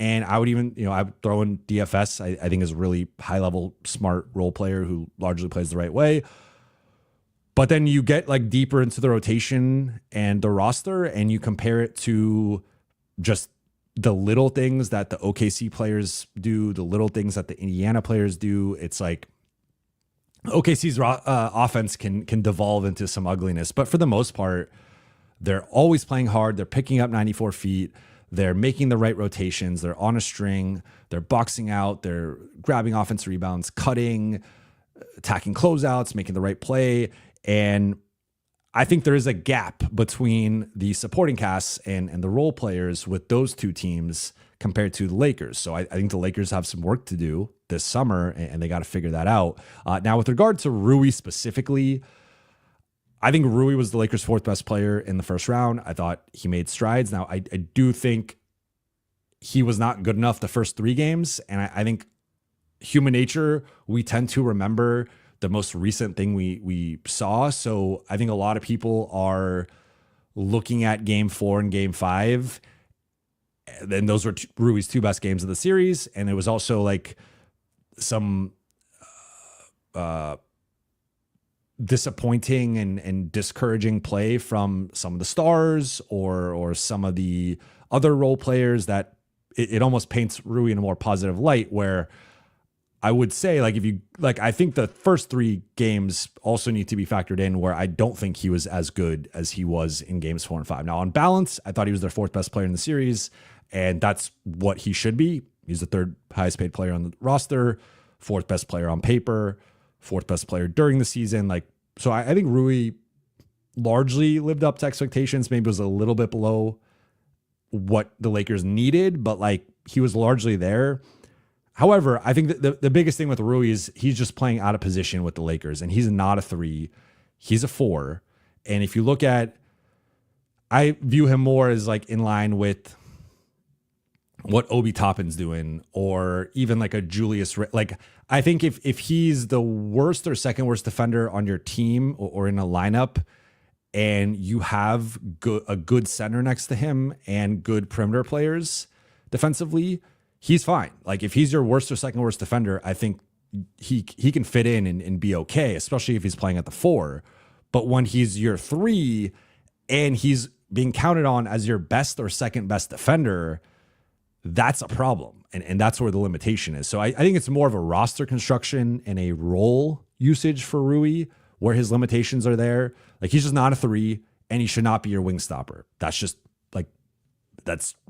and I would even, I would throw in DFS, I think is a really high-level, smart role player who largely plays the right way. But then you get, like, deeper into the rotation and the roster, and you compare it to just the little things that the OKC players do, the little things that the Indiana players do. It's like OKC's offense can devolve into some ugliness, but for the most part, they're always playing hard. They're picking up 94 feet. They're making the right rotations. They're on a string. They're boxing out. They're grabbing offensive rebounds, cutting, attacking closeouts, making the right play. And I think there is a gap between the supporting casts and the role players with those 2 teams compared to the Lakers. So I think the Lakers have some work to do this summer, and they got to figure that out. Now, with regard to Rui specifically, I think Rui was the Lakers' 4th best player in the first round. I thought he made strides. Now, I do think he was not good enough the first 3 games, and I think human nature, we tend to remember the most recent thing we saw. So I think a lot of people are looking at game 4 and game 5. And those were Rui's 2 best games of the series. And it was also like some disappointing and discouraging play from some of the stars or some of the other role players that it almost paints Rui in a more positive light, where I would say, like, if you like, I think the first 3 games also need to be factored in, where I don't think he was as good as he was in games 4 and 5. Now, on balance, I thought he was their 4th best player in the series, and that's what he should be. He's the 3rd highest paid player on the roster, 4th best player on paper, 4th best player during the season. Like, so I think Rui largely lived up to expectations. Maybe was a little bit below what the Lakers needed, but like he was largely there. However, I think that the biggest thing with Rui is he's just playing out of position with the Lakers, and he's not a 3. He's a 4. And if you look at, I view him more as like in line with what Obi Toppin's doing, or even like a Julius. Like, I think if he's the worst or second worst defender on your team or in a lineup, and you have a good center next to him and good perimeter players defensively, he's fine. Like, if he's your worst or second worst defender, I think he can fit in and be okay, especially if he's playing at the 4. But when he's your 3 and he's being counted on as your best or second best defender, that's a problem. And that's where the limitation is. So I think it's more of a roster construction and a role usage for Rui, where his limitations are there. Like, he's just not a 3, and he should not be your wing stopper. That's just like,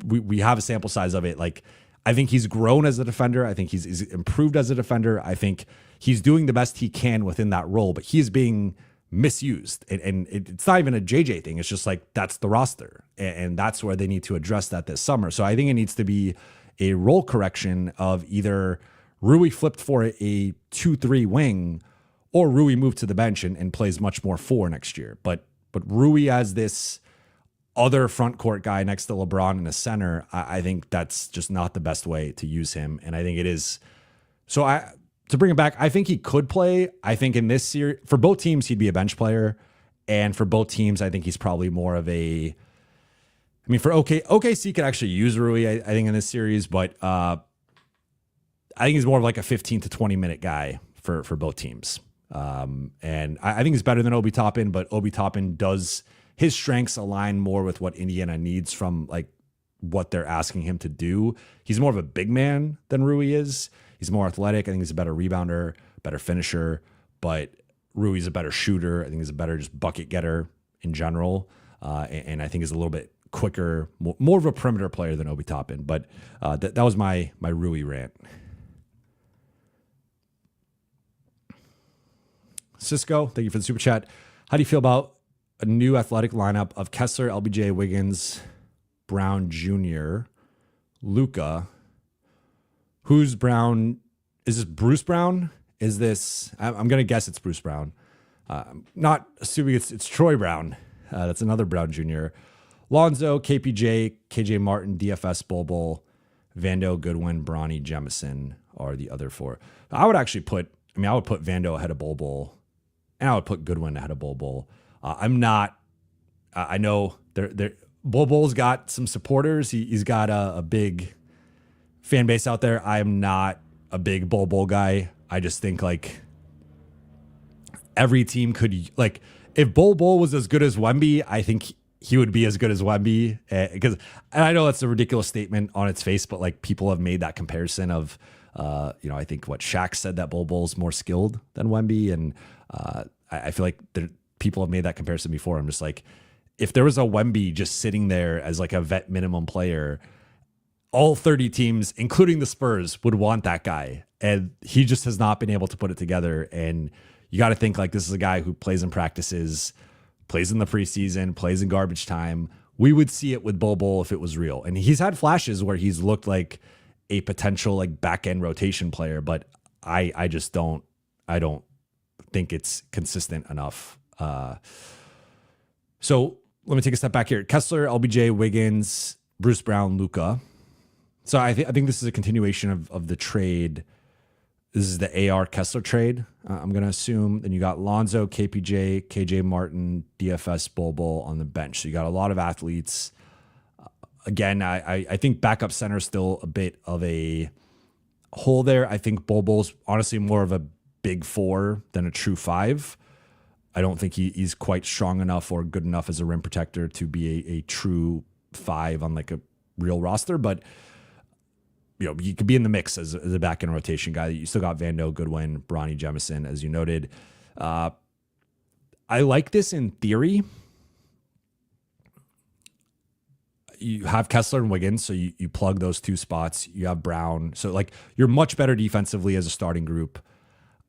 we have a sample size of it. Like, I think he's grown as a defender. I think he's improved as a defender. I think he's doing the best he can within that role, but he's being misused. And it's not even a JJ thing. It's just like, that's the roster. And that's where they need to address that this summer. So I think it needs to be a role correction of either Rui flipped for a 2-3 wing, or Rui moved to the bench and plays much more 4 next year. But Rui as this other front court guy next to LeBron in the center, I think that's just not the best way to use him. And I think it is. So to bring him back, I think he could play. I think in this series, for both teams, he'd be a bench player. And for both teams, I think he's probably more of a, I mean, for OKC could actually use Rui, I think, in this series, but I think he's more of like a 15 to 20 minute guy for both teams. And I think he's better than Obi Toppin, but Obi Toppin his strengths align more with what Indiana needs from like what they're asking him to do. He's more of a big man than Rui is. He's more athletic. I think he's a better rebounder, better finisher, but Rui's a better shooter. I think he's a better just bucket getter in general. And I think he's a little bit quicker, more of a perimeter player than Obi Toppin. But that was my Rui rant. Cisco, thank you for the super chat. How do you feel about a new athletic lineup of Kessler, LBJ, Wiggins, Brown Jr., Luka? Who's Brown? Is this Bruce Brown? Is this, I'm going to guess it's Bruce Brown. Not assuming it's Troy Brown. That's another Brown Jr. Lonzo, KPJ, KJ Martin, DFS, Bol, Vando, Goodwin, Bronny, Jemison are the other 4. I would put Vando ahead of Bol, and I would put Goodwin ahead of Bol. I know Bol's got some supporters. He's got a big fan base out there. I am not a big Bol guy. I just think like every team could, like, if Bol was as good as Wemby, I think he would be as good as Wemby. Because and I know that's a ridiculous statement on its face, but like people have made that comparison of, I think what Shaq said, that Bol's more skilled than Wemby, and I feel like people have made that comparison before. I'm just like, if there was a Wemby just sitting there as like a vet minimum player, all 30 teams, including the Spurs, would want that guy. And he just has not been able to put it together. And you got to think like, this is a guy who plays in practices, plays in the preseason, plays in garbage time. We would see it with Bol if it was real. And he's had flashes where he's looked like a potential like back end rotation player, but I don't think it's consistent enough. So let me take a step back here. Kessler, LBJ, Wiggins, Bruce Brown, Luka. So I think this is a continuation of the trade. This is the AR Kessler trade, I'm going to assume. Then you got Lonzo, KPJ, KJ Martin, DFS, Bol on the bench. So you got a lot of athletes. Again, I think backup center is still a bit of a hole there. I think Bol's honestly more of a big 4 than a true 5. I don't think he's quite strong enough or good enough as a rim protector to be a true 5 on like a real roster. But you could be in the mix as a back end rotation guy. You still got Vando, Goodwin, Bronny Jemison, as you noted. I like this in theory. You have Kessler and Wiggins, so you plug those two spots. You have Brown, so like you're much better defensively as a starting group.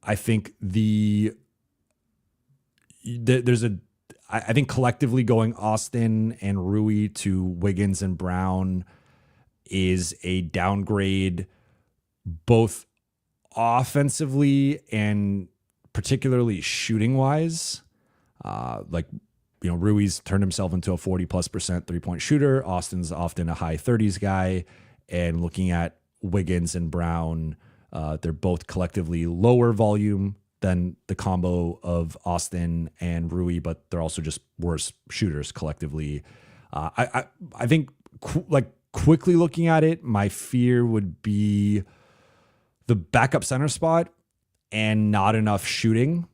I think I think collectively going Austin and Rui to Wiggins and Brown is a downgrade, both offensively and particularly shooting wise. Rui's turned himself into a 40+% 3-point shooter. Austin's often a high 30s guy. And looking at Wiggins and Brown, they're both collectively lower volume than the combo of Austin and Rui, but they're also just worse shooters collectively. I think quickly looking at it, my fear would be the backup center spot and not enough shooting.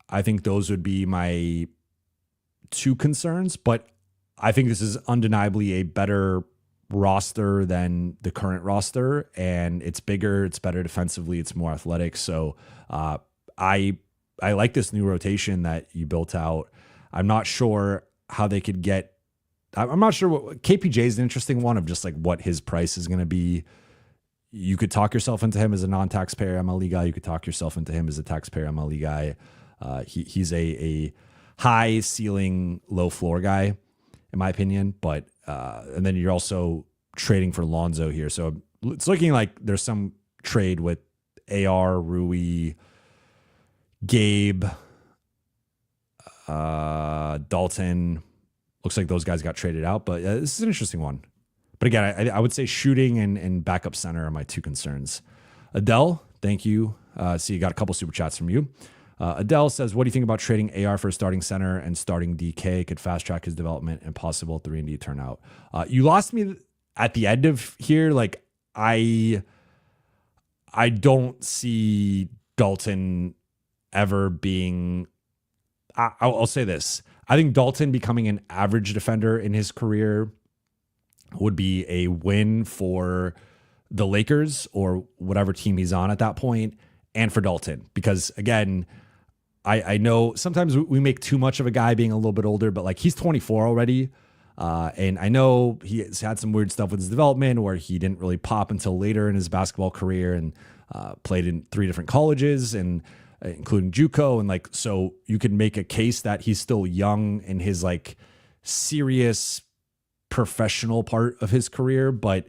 I think those would be my two concerns, but I think this is undeniably a better roster than the current roster, and it's bigger, it's better defensively, it's more athletic. So I like this new rotation that you built out. I'm not sure how they could get. I'm not sure what KPJ is an interesting one of just like what his price is going to be. You could talk yourself into him as a non-taxpayer MLE guy. You could talk yourself into him as a taxpayer MLE guy. He's a high ceiling, low floor guy, in my opinion. But and then you're also trading for Lonzo here, so it's looking like there's some trade with AR, Rui, Gabe, Dalton. Looks like those guys got traded out, but this is an interesting one. But again, I would say shooting and backup center are my two concerns. Adele, thank you. See, you got a couple super chats from you. Adele says, what do you think about trading AR for a starting center and starting DK? Could fast track his development and possible 3-and-D turnout. You lost me at the end of here. Like, I don't see Dalton ever being... I'll say this. I think Dalton becoming an average defender in his career would be a win for the Lakers or whatever team he's on at that point, and for Dalton. Because, again... I know sometimes we make too much of a guy being a little bit older, but like he's 24 already. And I know he has had some weird stuff with his development where he didn't really pop until later in his basketball career, and played in 3 different colleges and including JUCO. And like, so you could make a case that he's still young in his like serious professional part of his career. But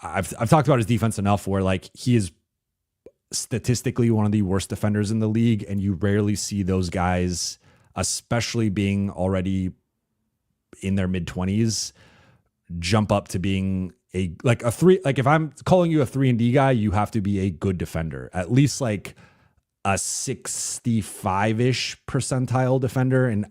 I've talked about his defense enough where like he is statistically one of the worst defenders in the league, and you rarely see those guys, especially being already in their mid-20s, jump up to being a 3. Like if I'm calling you a 3-and-D guy, you have to be a good defender, at least like a 65-ish percentile defender. And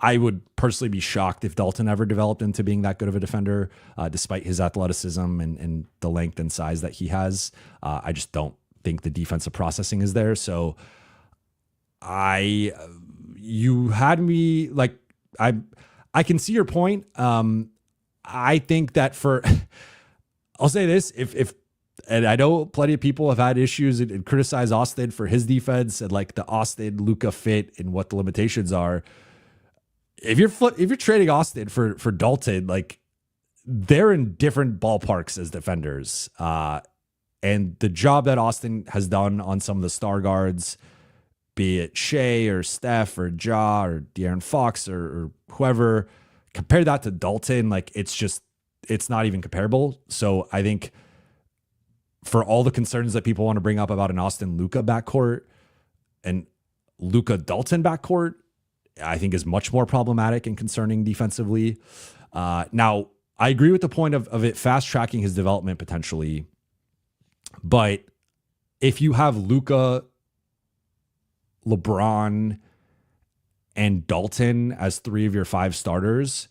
I would personally be shocked if Dalton ever developed into being that good of a defender, despite his athleticism and the length and size that he has. I just don't think the defensive processing is there. So you had me like, I can see your point. I think that I'll say this, and I know plenty of people have had issues and criticize Austin for his defense and like the Austin Luka fit and what the limitations are. If you're trading Austin for Dalton, like they're in different ballparks as defenders. And the job that Austin has done on some of the star guards, be it Shea or Steph or Ja or De'Aaron Fox or whoever, compare that to Dalton, like it's not even comparable. So I think for all the concerns that people want to bring up about an Austin Luka backcourt and Luka Dalton backcourt, I think is much more problematic and concerning defensively. Now, I agree with the point of it fast tracking his development potentially, but if you have Luka, LeBron, and Dalton as 3 of your 5 starters,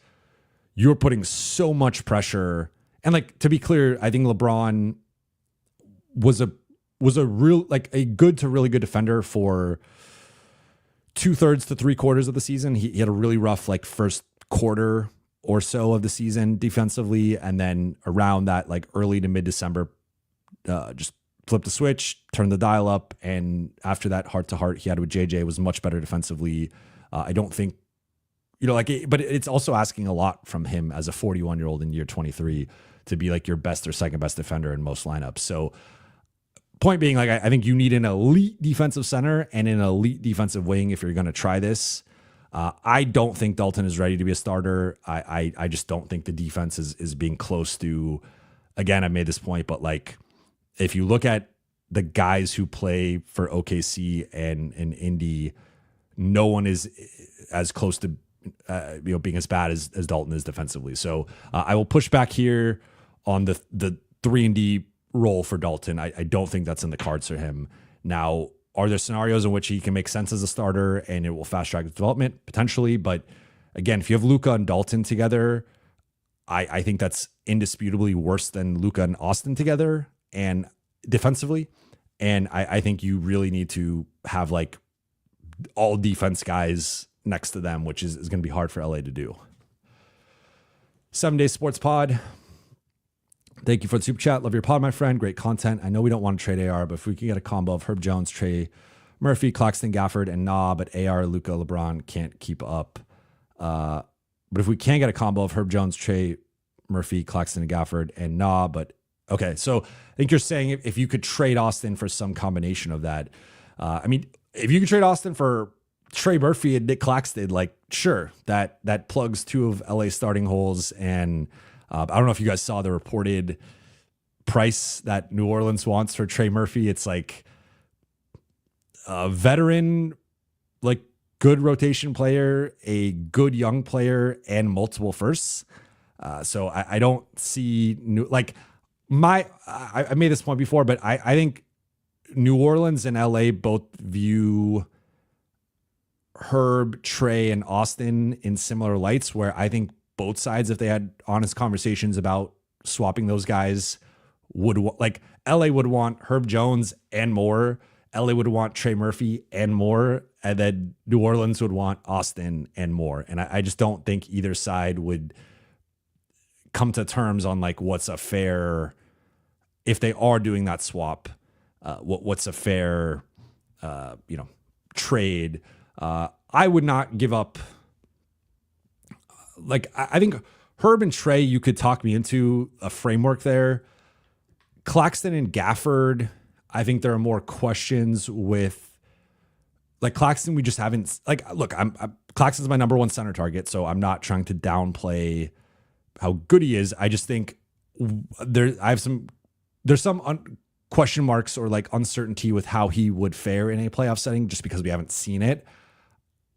you're putting so much pressure. And like, to be clear, I think LeBron was a real, like a good to really good defender for 2/3 to 3/4 of the season. He had a really rough like first quarter or so of the season defensively. And then around that, like early to mid-December, just flipped the switch, turned the dial up. And after that heart-to-heart he had with JJ was much better defensively. I don't think, but it's also asking a lot from him as a 41-year-old in year 23 to be like your best or second best defender in most lineups. So point being, like, I think you need an elite defensive center and an elite defensive wing if you're going to try this. I don't think Dalton is ready to be a starter. I just don't think the defense is being close to, again, I made this point, but like, if you look at the guys who play for OKC and Indy, no one is as close to being as bad as Dalton is defensively. So I will push back here on the 3-and-D role for Dalton. I don't think that's in the cards for him. Now, are there scenarios in which he can make sense as a starter and it will fast track his development? Potentially. But again, if you have Luka and Dalton together, I think that's indisputably worse than Luka and Austin together and defensively. And I think you really need to have like all defense guys next to them, which is going to be hard for LA to do. 7 Day Sports Pod. Thank you for the super chat. Love your pod, my friend. Great content. I know we don't want to trade AR, but if we can get a combo of Herb Jones, Trey Murphy, Claxton, Gafford, and Nah, but AR, Luka, LeBron can't keep up. But if we can get a combo of Herb Jones, Trey Murphy, Claxton, and Gafford, and Nah, but okay. So I think you're saying if you could trade Austin for some combination of that. I mean, if you could trade Austin for Trey Murphy and Nick Claxton, like, sure, that plugs two of LA starting holes. And I don't know if you guys saw the reported price that New Orleans wants for Trey Murphy. It's like a veteran, like good rotation player, a good young player, and multiple firsts. So I don't see I made this point before, but I think New Orleans and LA both view Herb, Trey, and Austin in similar lights, where I think both sides, if they had honest conversations about swapping those guys, would like LA would want Herb Jones and more. LA would want Trey Murphy and more. And then New Orleans would want Austin and more. And I just don't think either side would come to terms on like what's a fair, if they are doing that swap, what's a fair, trade. I would not give up. Like, I think Herb and Trey, you could talk me into a framework there. Claxton and Gafford, I think there are more questions with, like, Claxton. We just haven't, like, look, Claxton's my number one center target, so I'm not trying to downplay how good he is. I just think there's some question marks or like uncertainty with how he would fare in a playoff setting, just because we haven't seen it.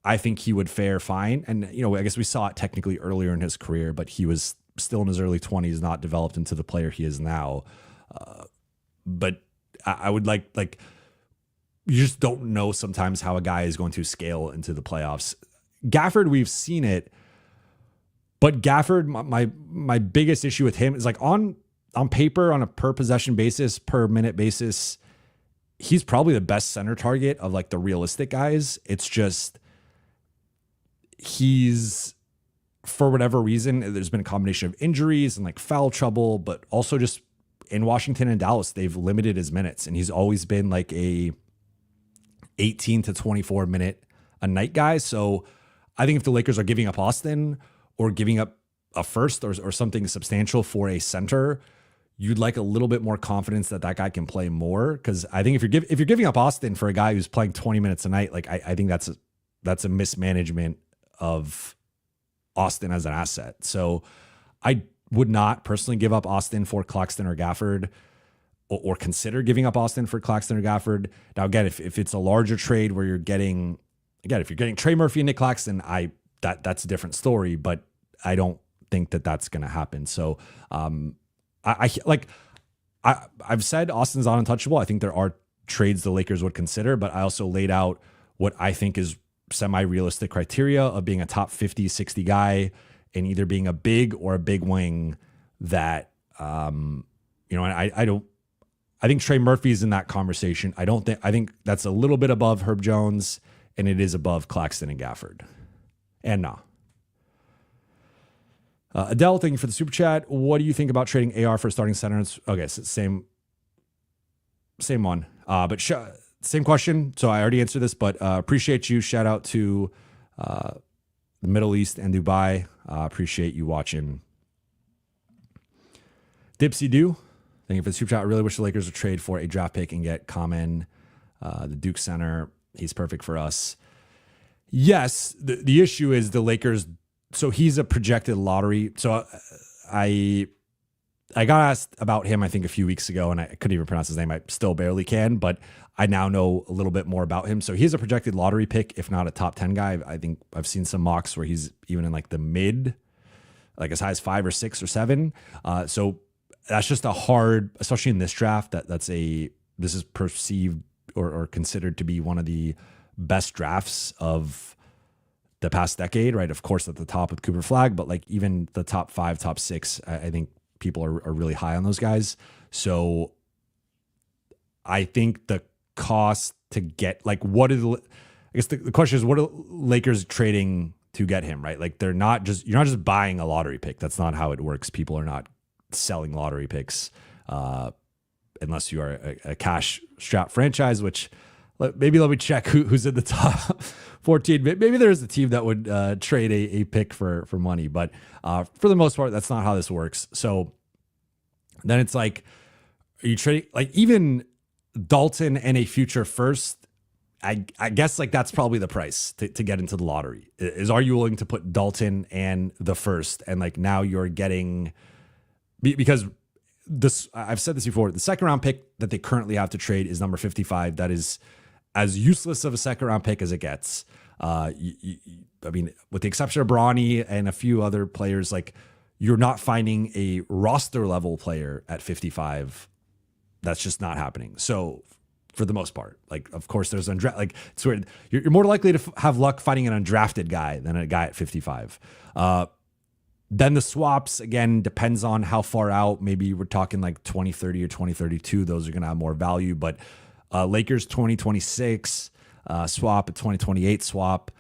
I think he would fare fine. And, I guess we saw it technically earlier in his career, but he was still in his early 20s, not developed into the player he is now. But I would like, you just don't know sometimes how a guy is going to scale into the playoffs. Gafford, we've seen it, but Gafford, my biggest issue with him is like on paper, on a per possession basis, per minute basis, he's probably the best center target of like the realistic guys. It's just, he's, for whatever reason, there's been a combination of injuries and like foul trouble, but also just in Washington and Dallas, they've limited his minutes, and he's always been like a 18 to 24 minute a night guy. So I think if the Lakers are giving up Austin or giving up a first or something substantial for a center, you'd like a little bit more confidence that guy can play more. Cause I think if you're giving up Austin for a guy who's playing 20 minutes a night, like I think that's a mismanagement of Austin as an asset. So I would not personally give up Austin for Claxton or Gafford, or consider giving up Austin for Claxton or Gafford. Now, again, if it's a larger trade where if you're getting Trey Murphy and Nick Claxton, that's a different story, but I don't think that's going to happen. So I've said Austin's not untouchable. I think there are trades the Lakers would consider, but I also laid out what I think is semi-realistic criteria of being a top 50, 60 guy and either being a big or a big wing that, I think Trey Murphy's in that conversation. I think that's a little bit above Herb Jones, and it is above Claxton and Gafford. And nah. Adele, thank you for the super chat. What do you think about trading AR for starting center? Okay, so same one. But same question. So I already answered this, but appreciate you. Shout out to the Middle East and Dubai. Appreciate you watching. Dipsy Doo, thank you for the super chat. I really wish the Lakers would trade for a draft pick and get Common, the Duke center. He's perfect for us. Yes, the issue is the Lakers. So he's a projected lottery. So I got asked about him, I think, a few weeks ago, and I couldn't even pronounce his name. I still barely can, but I now know a little bit more about him. So he's a projected lottery pick, if not a top 10 guy. I think I've seen some mocks where he's even in like the mid, like as high as 5 or 6 or 7. So that's just a hard, especially in this draft, this is perceived or considered to be one of the best drafts of the past decade, right? Of course, at the top with Cooper Flag, but like even the top 5, top 6, I think people are really high on those guys. So I think the cost to get, like, I guess the question is, what are Lakers trading to get him, right? Like you're not just buying a lottery pick. That's not how it works. People are not selling lottery picks unless you are a cash strapped franchise, which maybe let me check who's in the top 14. Maybe there's a team that would trade a pick for money, but for the most part, that's not how this works. So then it's like, are you trading, like, even Dalton and a future first? I guess like that's probably the price to get into the lottery. Are you willing to put Dalton and the first, and like now you're getting, because this, I've said this before, the second round pick that they currently have to trade is number 55. That is as useless of a second round pick as it gets. I mean, with the exception of Bronny and a few other players, like, you're not finding a roster level player at 55. That's just not happening. So for the most part, like, of course there's like, it's weird. You're more likely to have luck finding an undrafted guy than a guy at 55. Then the swaps, again, depends on how far out. Maybe we're talking like 2030 or 2032. Those are going to have more value. But Lakers 2026 swap, a 2028 swap,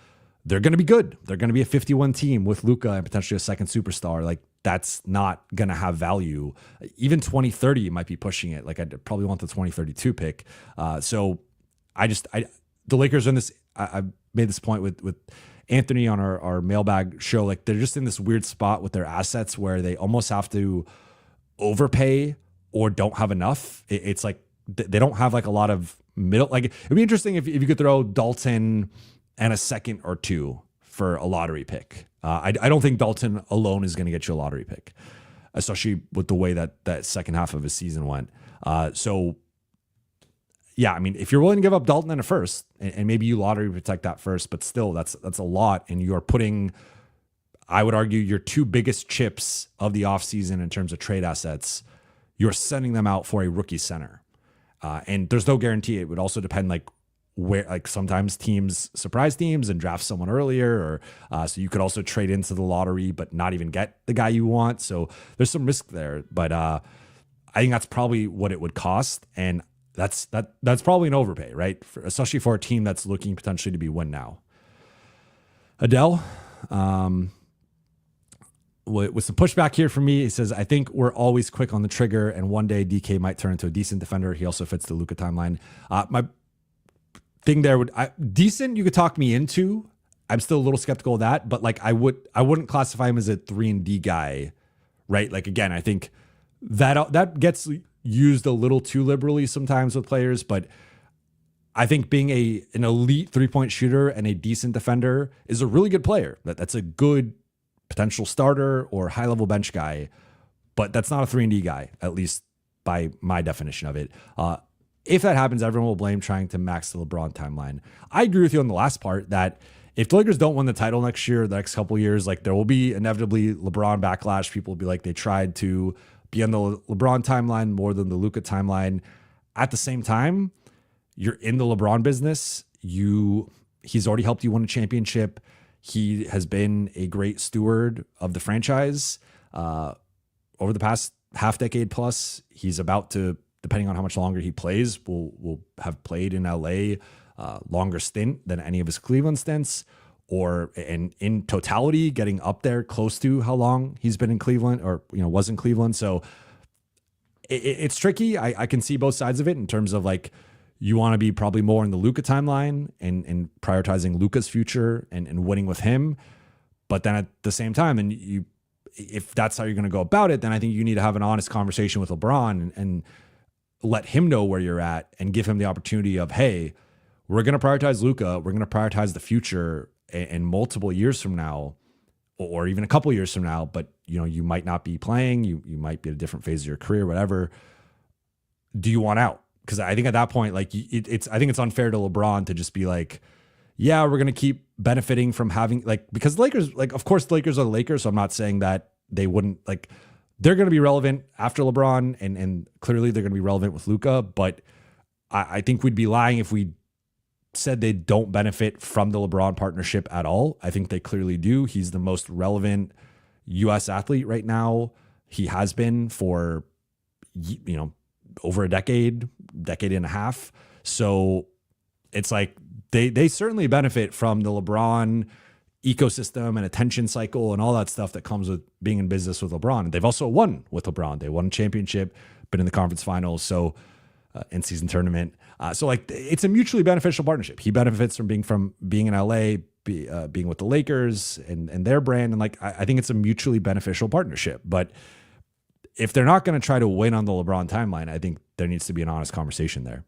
they're going to be good. They're going to be a 51 team with Luka and potentially a second superstar. Like, that's not going to have value. Even 2030 might be pushing it. Like, I'd probably want the 2032 pick. So the Lakers are in this, I've made this point with Anthony on our mailbag show. Like, they're just in this weird spot with their assets where they almost have to overpay or don't have enough. It's like they don't have like a lot of middle. Like, it'd be interesting if you could throw Dalton and a second or two for a lottery pick. I don't think Dalton alone is going to get you a lottery pick, especially with the way that second half of his season went. So yeah, I mean, if you're willing to give up Dalton and a first, and maybe you lottery protect that first, but still that's a lot. And you're putting, I would argue, your two biggest chips of the offseason in terms of trade assets, you're sending them out for a rookie center. And there's no guarantee. It would also depend, like, where, like, sometimes teams surprise teams and draft someone earlier, or so you could also trade into the lottery but not even get the guy you want. So there's some risk there, but I think that's probably what it would cost, and that's probably an overpay, right? Especially for a team that's looking potentially to be win now. Adele, with some pushback here from me, he says, I think we're always quick on the trigger, and one day DK might turn into a decent defender. He also fits the Luka timeline. My thing there decent, you could talk me into. I'm still a little skeptical of that, but like, I wouldn't classify him as a 3-and-D guy, right? Like, again, I think that gets used a little too liberally sometimes with players, but I think being an elite 3-point shooter and a decent defender is a really good player. That's a good potential starter or high level bench guy, but that's not a 3-and-D guy, at least by my definition of it. If that happens, everyone will blame trying to max the LeBron timeline. I agree with you on the last part that if the Lakers don't win the title next year, the next couple of years, like, there will be inevitably LeBron backlash. People will be like, they tried to be on the LeBron timeline more than the Luka timeline. At the same time, you're in the LeBron business. He's already helped you win a championship. He has been a great steward of the franchise over the past half decade plus. He's about to, depending on how much longer he plays, will have played in LA longer stint than any of his Cleveland stints. or and in totality getting up there close to how long he's been in Cleveland or was in Cleveland. So it's tricky. I can see both sides of it in terms of like you want to be probably more in the Luka timeline and prioritizing Luka's future and winning with him. But then at the same time, and if that's how you're going to go about it, then I think you need to have an honest conversation with LeBron and let him know where you're at and give him the opportunity of, hey, we're going to prioritize Luka. We're going to prioritize the future and multiple years from now, or even a couple years from now. But you might not be playing. You might be at a different phase of your career, whatever. Do you want out? Because I think at that point, like I think it's unfair to LeBron to just be like, yeah, we're going to keep benefiting from having because Lakers, of course the Lakers are the Lakers. So I'm not saying that they wouldn't they're going to be relevant after LeBron and clearly they're going to be relevant with Luka. But I think we'd be lying if we said they don't benefit from the LeBron partnership at all. I think they clearly do. He's the most relevant U.S. athlete right now. He has been for, over a decade and a half. So it's like they certainly benefit from the LeBron ecosystem and attention cycle and all that stuff that comes with being in business with LeBron. And they've also won with LeBron. They won a championship, been in the conference finals, so in season tournament. So it's a mutually beneficial partnership. He benefits from being in LA, being with the Lakers and their brand. And I think it's a mutually beneficial partnership. But if they're not going to try to win on the LeBron timeline, I think there needs to be an honest conversation there.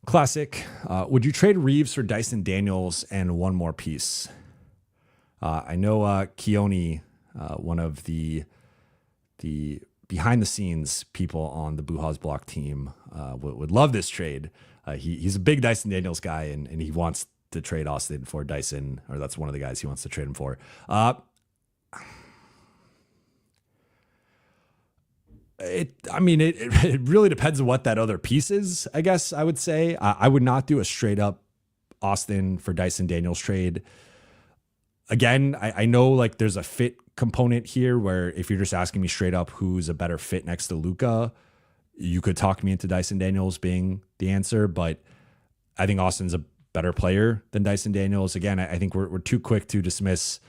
Classic. Would you trade Reaves for Dyson Daniels and one more piece? I know Keone, one of the behind the scenes people on the Buha's Block team, would love this trade. He's a big Dyson Daniels guy and he wants to trade Austin for Dyson, or that's one of the guys he wants to trade him for. It really depends on what that other piece is, I guess I would say. I would not do a straight up Austin for Dyson Daniels trade. Again, I know there's a fit component here where if you're just asking me straight up who's a better fit next to Luka, you could talk me into Dyson Daniels being the answer, but I think Austin's a better player than Dyson Daniels. Again, I think we're too quick to dismiss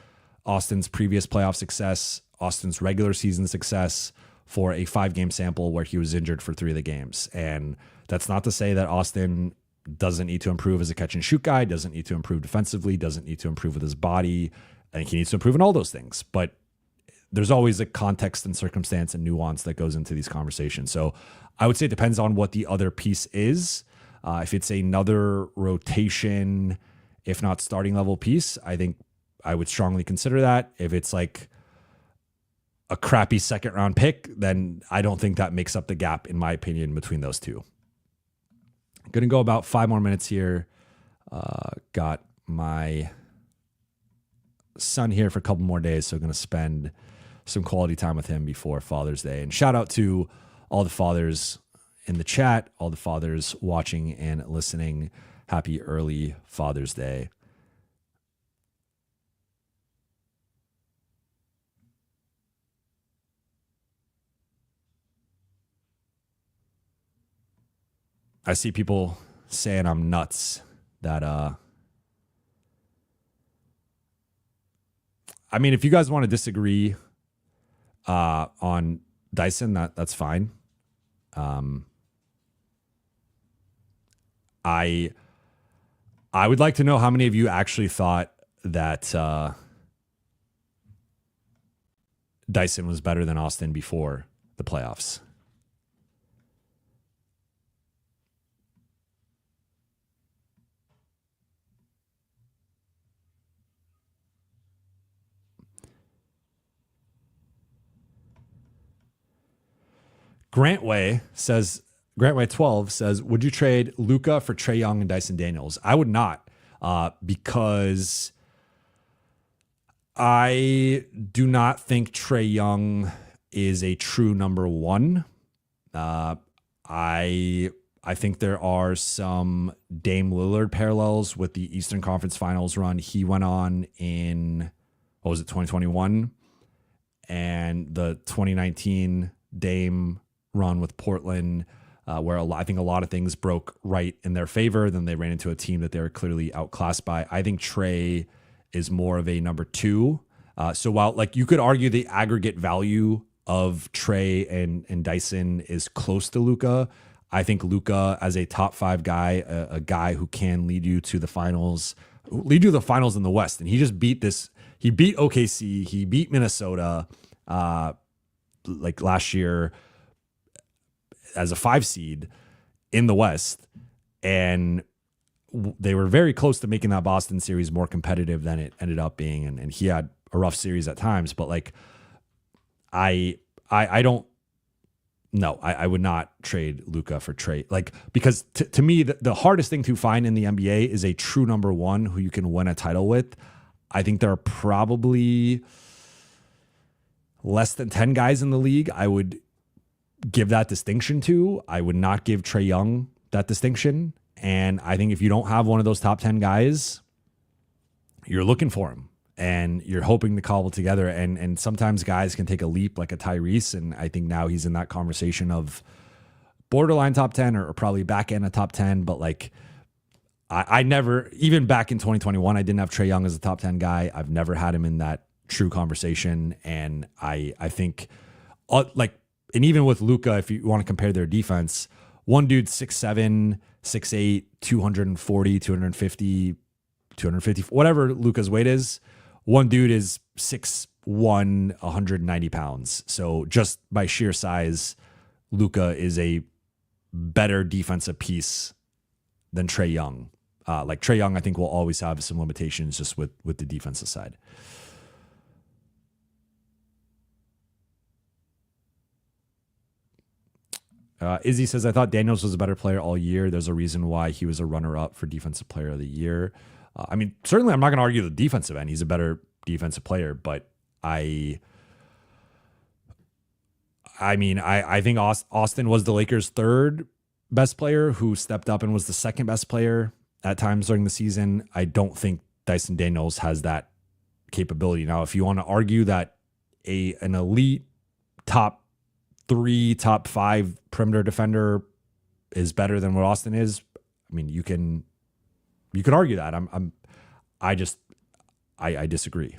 Austin's previous playoff success, Austin's regular season success for a 5-game sample where he was injured for 3 of the games. And that's not to say that Austin doesn't need to improve as a catch and shoot guy, doesn't need to improve defensively, doesn't need to improve with his body. I think he needs to improve in all those things. But there's always a context and circumstance and nuance that goes into these conversations. So I would say it depends on what the other piece is. If it's another rotation, if not starting level piece, I think I would strongly consider that. If it's a crappy second round pick, then I don't think that makes up the gap, in my opinion, between those two. I'm going to go about 5 more minutes here. Got my son here for a couple more days, so I'm going to spend some quality time with him before Father's Day. And shout out to all the fathers in the chat, all the fathers watching and listening. Happy early Father's Day. I see people saying I'm nuts that, if you guys want to disagree on Dyson, that's fine. I would like to know how many of you actually thought that Dyson was better than Austin before the playoffs. Grantway 12 says, would you trade Luka for Trae Young and Dyson Daniels? I would not, because I do not think Trae Young is a true number one. I think there are some Dame Lillard parallels with the Eastern Conference Finals run he went on in, 2021? And the 2019 Dame run with Portland. where I think a lot of things broke right in their favor. Then they ran into a team that they were clearly outclassed by. I think Trae is more of a number 2. So while like you could argue the aggregate value of Trae and Dyson is close to Luka, I think Luka as a top 5 guy, a guy who can lead you to the finals in the West. And he just beat OKC, he beat Minnesota like last year as a 5 seed in the West. And they were very close to making that Boston series more competitive than it ended up being. And he had a rough series at times, but like, I would not trade Luka for Trae. Like, because to me, the hardest thing to find in the NBA is a true number 1 who you can win a title with. I think there are probably less than 10 guys in the league I would give that distinction to. I would not give Trae Young that distinction. And I think if you don't have one of those top 10 guys, you're looking for him and you're hoping to cobble together. And sometimes guys can take a leap like a Tyrese. And I think now he's in that conversation of borderline top 10 or probably back end of top 10. But like, I never, even back in 2021, I didn't have Trae Young as a top 10 guy. I've never had him in that true conversation. And I think and even with Luka, if you want to compare their defense, one dude's 6'7", 6'8", 240, 250, 250, whatever Luka's weight is. One dude is 6'1", 190 pounds. So just by sheer size, Luka is a better defensive piece than Trae Young. Like Trae Young, I think will always have some limitations just with the defensive side. Izzy says, I thought Daniels was a better player all year. There's a reason why he was a runner-up for Defensive Player of the Year. I mean, certainly I'm not going to argue the defensive end. He's a better defensive player, but I think Austin was the Lakers' 3rd best player who stepped up and was the 2nd best player at times during the season. I don't think Dyson Daniels has that capability. Now, if you want to argue that an elite top 3, top 5 perimeter defender is better than what Austin is, I mean, you can argue that. I disagree.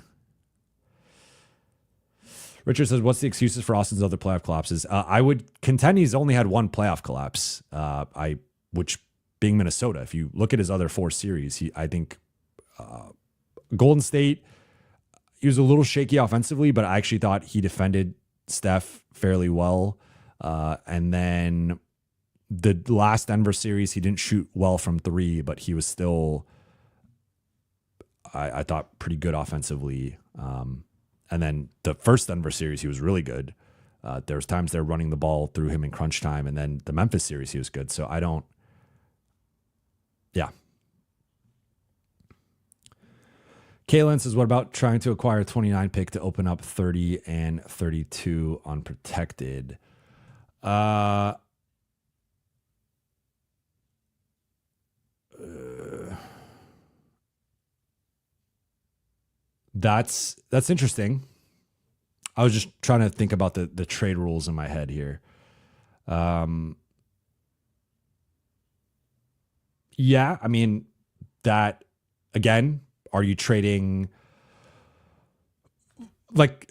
Richard says, what's the excuses for Austin's other playoff collapses? I would contend he's only had 1 playoff collapse, which being Minnesota. If you look at his other 4 series, I think Golden State, he was a little shaky offensively, but I actually thought he defended Steph fairly well. And then the last Denver series, he didn't shoot well from 3, but he was still, I thought, pretty good offensively. And then the first Denver series, he was really good. There was times they're running the ball through him in crunch time. And then the Memphis series, he was good. So yeah. Kaylin says, what about trying to acquire a 29 pick to open up 30 and 32 unprotected? That's interesting. I was just trying to think about the trade rules in my head here. Yeah, I mean, that again, are you trading? Like,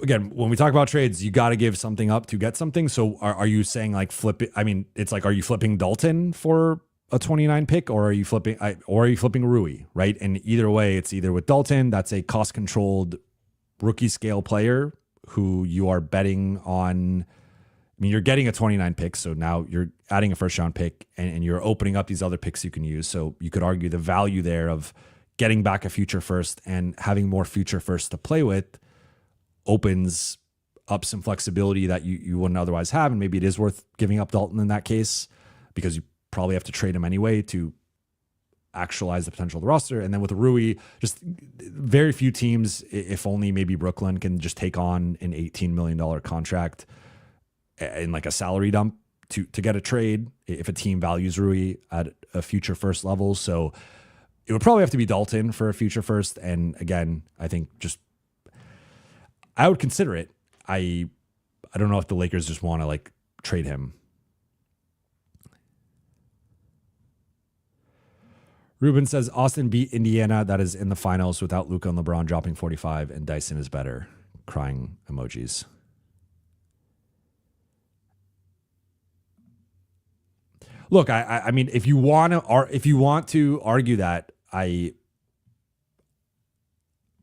again, when we talk about trades, you got to give something up to get something. So are you saying like flip it? I mean, it's like, are you flipping Dalton for a 29 pick or are you flipping Rui, right? And either way, it's either with Dalton, that's a cost controlled rookie scale player who you are betting on. I mean, you're getting a 29 pick. So now you're adding a 1st round pick and you're opening up these other picks you can use. So you could argue the value there of getting back a future first and having more future first to play with opens up some flexibility that you wouldn't otherwise have. And maybe it is worth giving up Dalton in that case because you probably have to trade him anyway to actualize the potential of the roster. And then with Rui, just very few teams, if only maybe Brooklyn, can just take on an $18 million contract in like a salary dump to get a trade if a team values Rui at a future first level. So it would probably have to be Dalton for a future first. And again, I think I would consider it. I don't know if the Lakers just want to like trade him. Ruben says Austin beat Indiana. That is in the finals without Luka and LeBron dropping 45, and Dyson is better. Crying emojis. Look, I mean, if you want to argue that,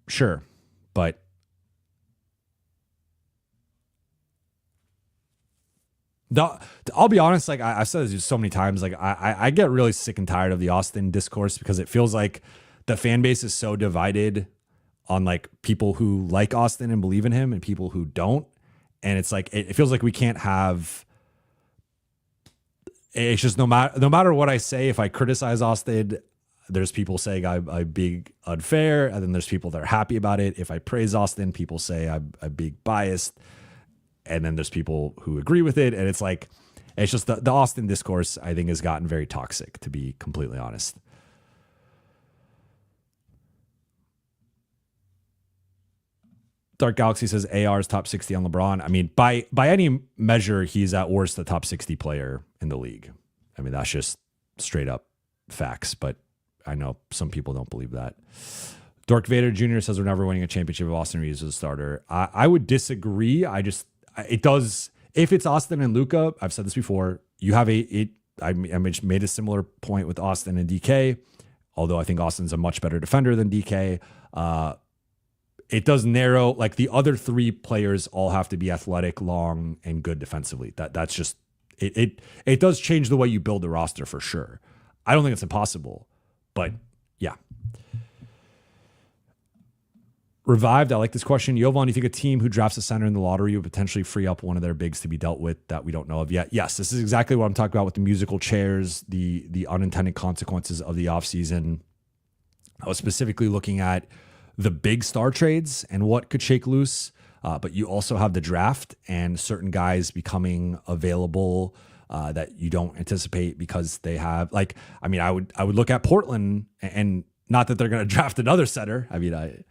sure, but I'll be honest. Like I've said this so many times. Like I get really sick and tired of the Austin discourse because it feels like the fan base is so divided on like people who like Austin and believe in him and people who don't, and it's like it feels like we can't have. It's just no matter what I say, if I criticize Austin, there's people saying I'm being unfair, and then there's people that are happy about it. If I praise Austin, people say I'm being biased, and then there's people who agree with it. And it's like, it's just the Austin discourse, I think, has gotten very toxic, to be completely honest. Dark Galaxy says AR is top 60 on LeBron. I mean, by any measure, he's at worst the top 60 player in the league. I mean, that's just straight up facts, but I know some people don't believe that. Dork Vader Jr. says we're never winning a championship if Austin Reaves is a starter. I would disagree. It does, if it's Austin and Luka, I've said this before, you have I made a similar point with Austin and DK, although I think Austin's a much better defender than DK. It does narrow, like the other three players all have to be athletic, long, and good defensively. That's just it does change the way you build the roster for sure. I don't think it's impossible, but yeah. Revived, I like this question. Jovan, do you think a team who drafts a center in the lottery would potentially free up one of their bigs to be dealt with that we don't know of yet? Yes, this is exactly what I'm talking about with the musical chairs, the unintended consequences of the offseason. I was specifically looking at the big star trades and what could shake loose, but you also have the draft and certain guys becoming available that you don't anticipate because they have, like, I mean, I would look at Portland, and not that they're going to draft another center. I mean, I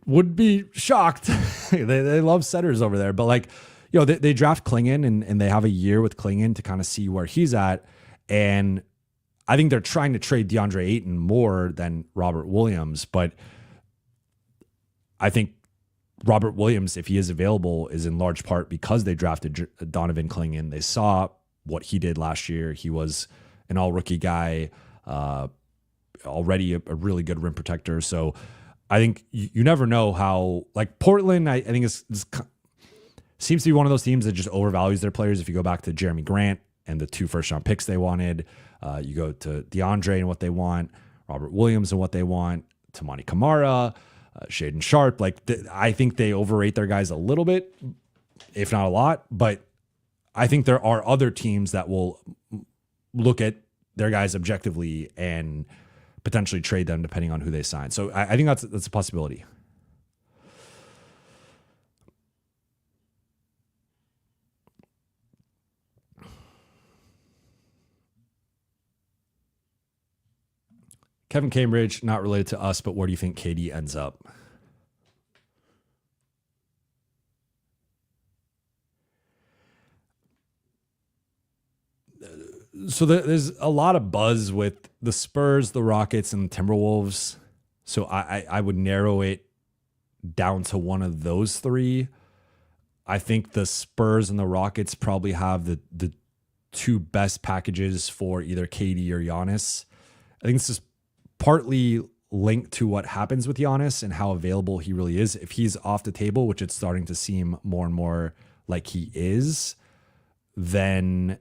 would be shocked. they love centers over there, but like, you know, they draft Klingon and they have a year with Klingon to kind of see where he's at. And I think they're trying to trade DeAndre Ayton more than Robert Williams, but I think Robert Williams, if he is available, is in large part because they drafted Donovan Klingon. They saw what he did last year. He was an all-rookie guy, already a really good rim protector. So I think you never know how, like Portland, I think seems to be one of those teams that just overvalues their players. If you go back to Jeremy Grant and the 2 first-round picks they wanted, you go to DeAndre and what they want, Robert Williams and what they want, Tamani Kamara, Shaden Sharp. Like I think they overrate their guys a little bit, if not a lot, but I think there are other teams that will look at their guys objectively and potentially trade them depending on who they sign. So I think that's a possibility. Kevin Cambridge, not related to us, but where do you think KD ends up? So there's a lot of buzz with the Spurs, the Rockets, and the Timberwolves. So I would narrow it down to one of those three. I think the Spurs and the Rockets probably have the two best packages for either KD or Giannis. I think this is partly linked to what happens with Giannis and how available he really is. If he's off the table, which it's starting to seem more and more like he is, then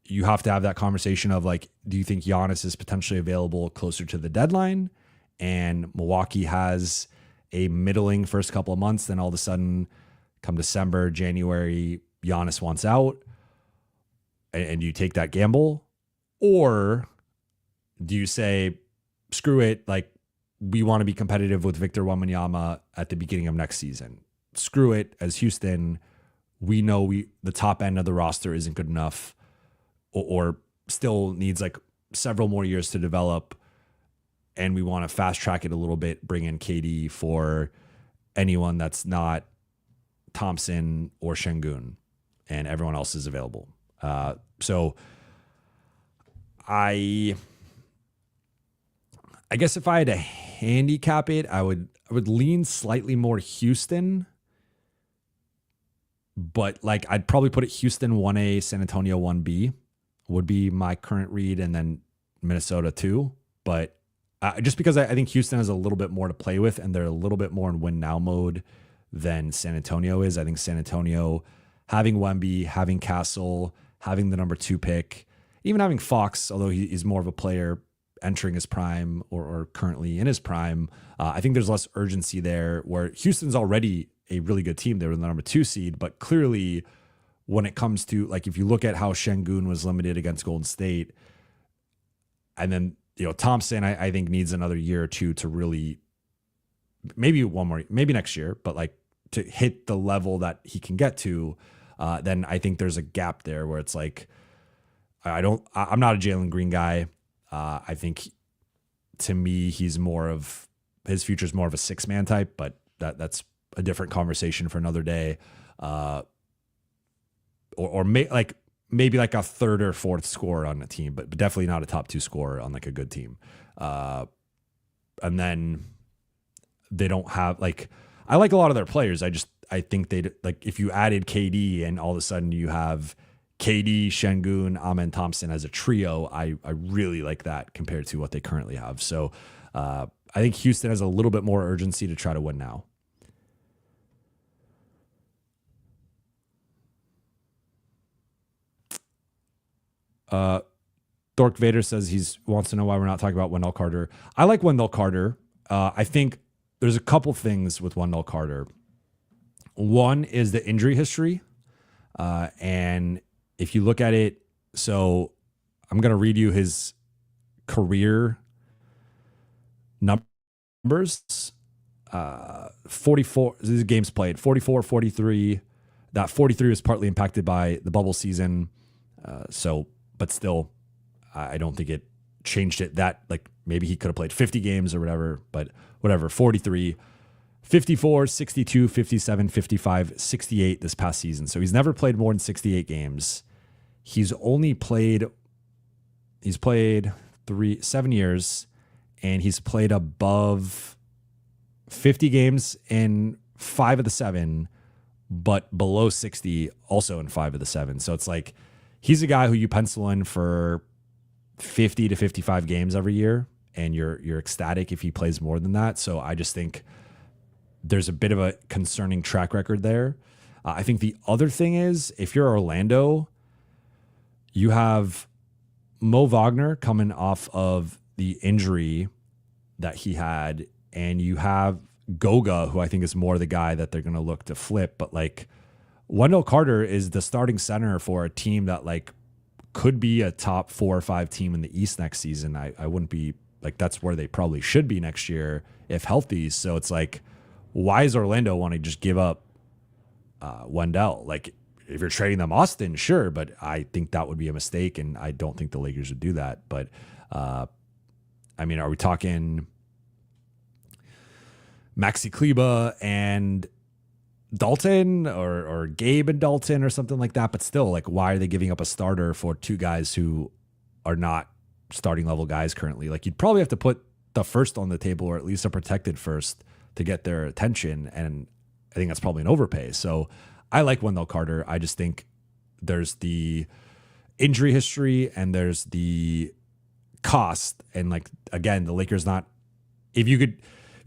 you have to have that conversation of like, do you think Giannis is potentially available closer to the deadline? And Milwaukee has a middling first couple of months, then all of a sudden come December, January, Giannis wants out, and you take that gamble? Or do you say, screw it, like we want to be competitive with Victor Wembanyama at the beginning of next season. Screw it, as Houston, we know the top end of the roster isn't good enough or still needs like several more years to develop, and we want to fast track it a little bit, bring in KD for anyone that's not Thompson or Şengün, and everyone else is available. So I guess if I had to handicap it, I would lean slightly more Houston, but like I'd probably put it Houston 1A, San Antonio 1B would be my current read, and then Minnesota 2. But just because I think Houston has a little bit more to play with, and they're a little bit more in win now mode than San Antonio is. I think San Antonio, having Wemby, having Castle, having the number 2 pick, even having Fox, although he's more of a player entering his prime or currently in his prime, I think there's less urgency there, where Houston's already a really good team. They were the number 2 seed, but clearly when it comes to, like, if you look at how Şengün was limited against Golden State, and then, Thompson, I think needs another year or two to really, maybe one more, maybe next year, but like to hit the level that he can get to, then I think there's a gap there where it's like, I'm not a Jalen Green guy. I think to me, his future is more of a 6-man type, but that's a different conversation for another day. Maybe like a third or fourth scorer on a team, but definitely not a top 2 scorer on like a good team. And then they don't have I like a lot of their players. I think they'd like, if you added KD and all of a sudden you have KD, Şengün, Amen Thompson as a trio, I really like that compared to what they currently have. So I think Houston has a little bit more urgency to try to win now. Dork Vader says he wants to know why we're not talking about Wendell Carter. I like Wendell Carter. I think there's a couple things with Wendell Carter. One is the injury history. And if you look at it, so I'm going to read you his career numbers. 44, this is games played, 44, 43. That 43 was partly impacted by the bubble season. But still, I don't think it changed it that, like, maybe he could have played 50 games or whatever, but whatever, 43, 54, 62, 57, 55, 68 this past season. So he's never played more than 68 games. He's played 7 years, and he's played above 50 games in 5 of the 7, but below 60 also in 5 of the 7. So it's like, he's a guy who you pencil in for 50 to 55 games every year, and you're ecstatic if he plays more than that. So I just think there's a bit of a concerning track record there. I think the other thing is, if you're Orlando, you have Mo Wagner coming off of the injury that he had, and you have Goga, who I think is more the guy that they're going to look to flip. But like, Wendell Carter is the starting center for a team that like could be a top 4 or 5 team in the East next season. I wouldn't be like, that's where they probably should be next year if healthy. So it's like, why does Orlando want to just give up Wendell? Like, if you're trading them Austin, sure, but I think that would be a mistake, and I don't think the Lakers would do that. But I mean, are we talking Maxi Kleba and Dalton or Gabe and Dalton or something like that? But still, like, why are they giving up a starter for 2 guys who are not starting level guys currently? Like, you'd probably have to put the first on the table, or at least a protected first, to get their attention. And I think that's probably an overpay. So I like Wendell Carter. I just think there's the injury history and there's the cost. And like, again, the Lakers not, if you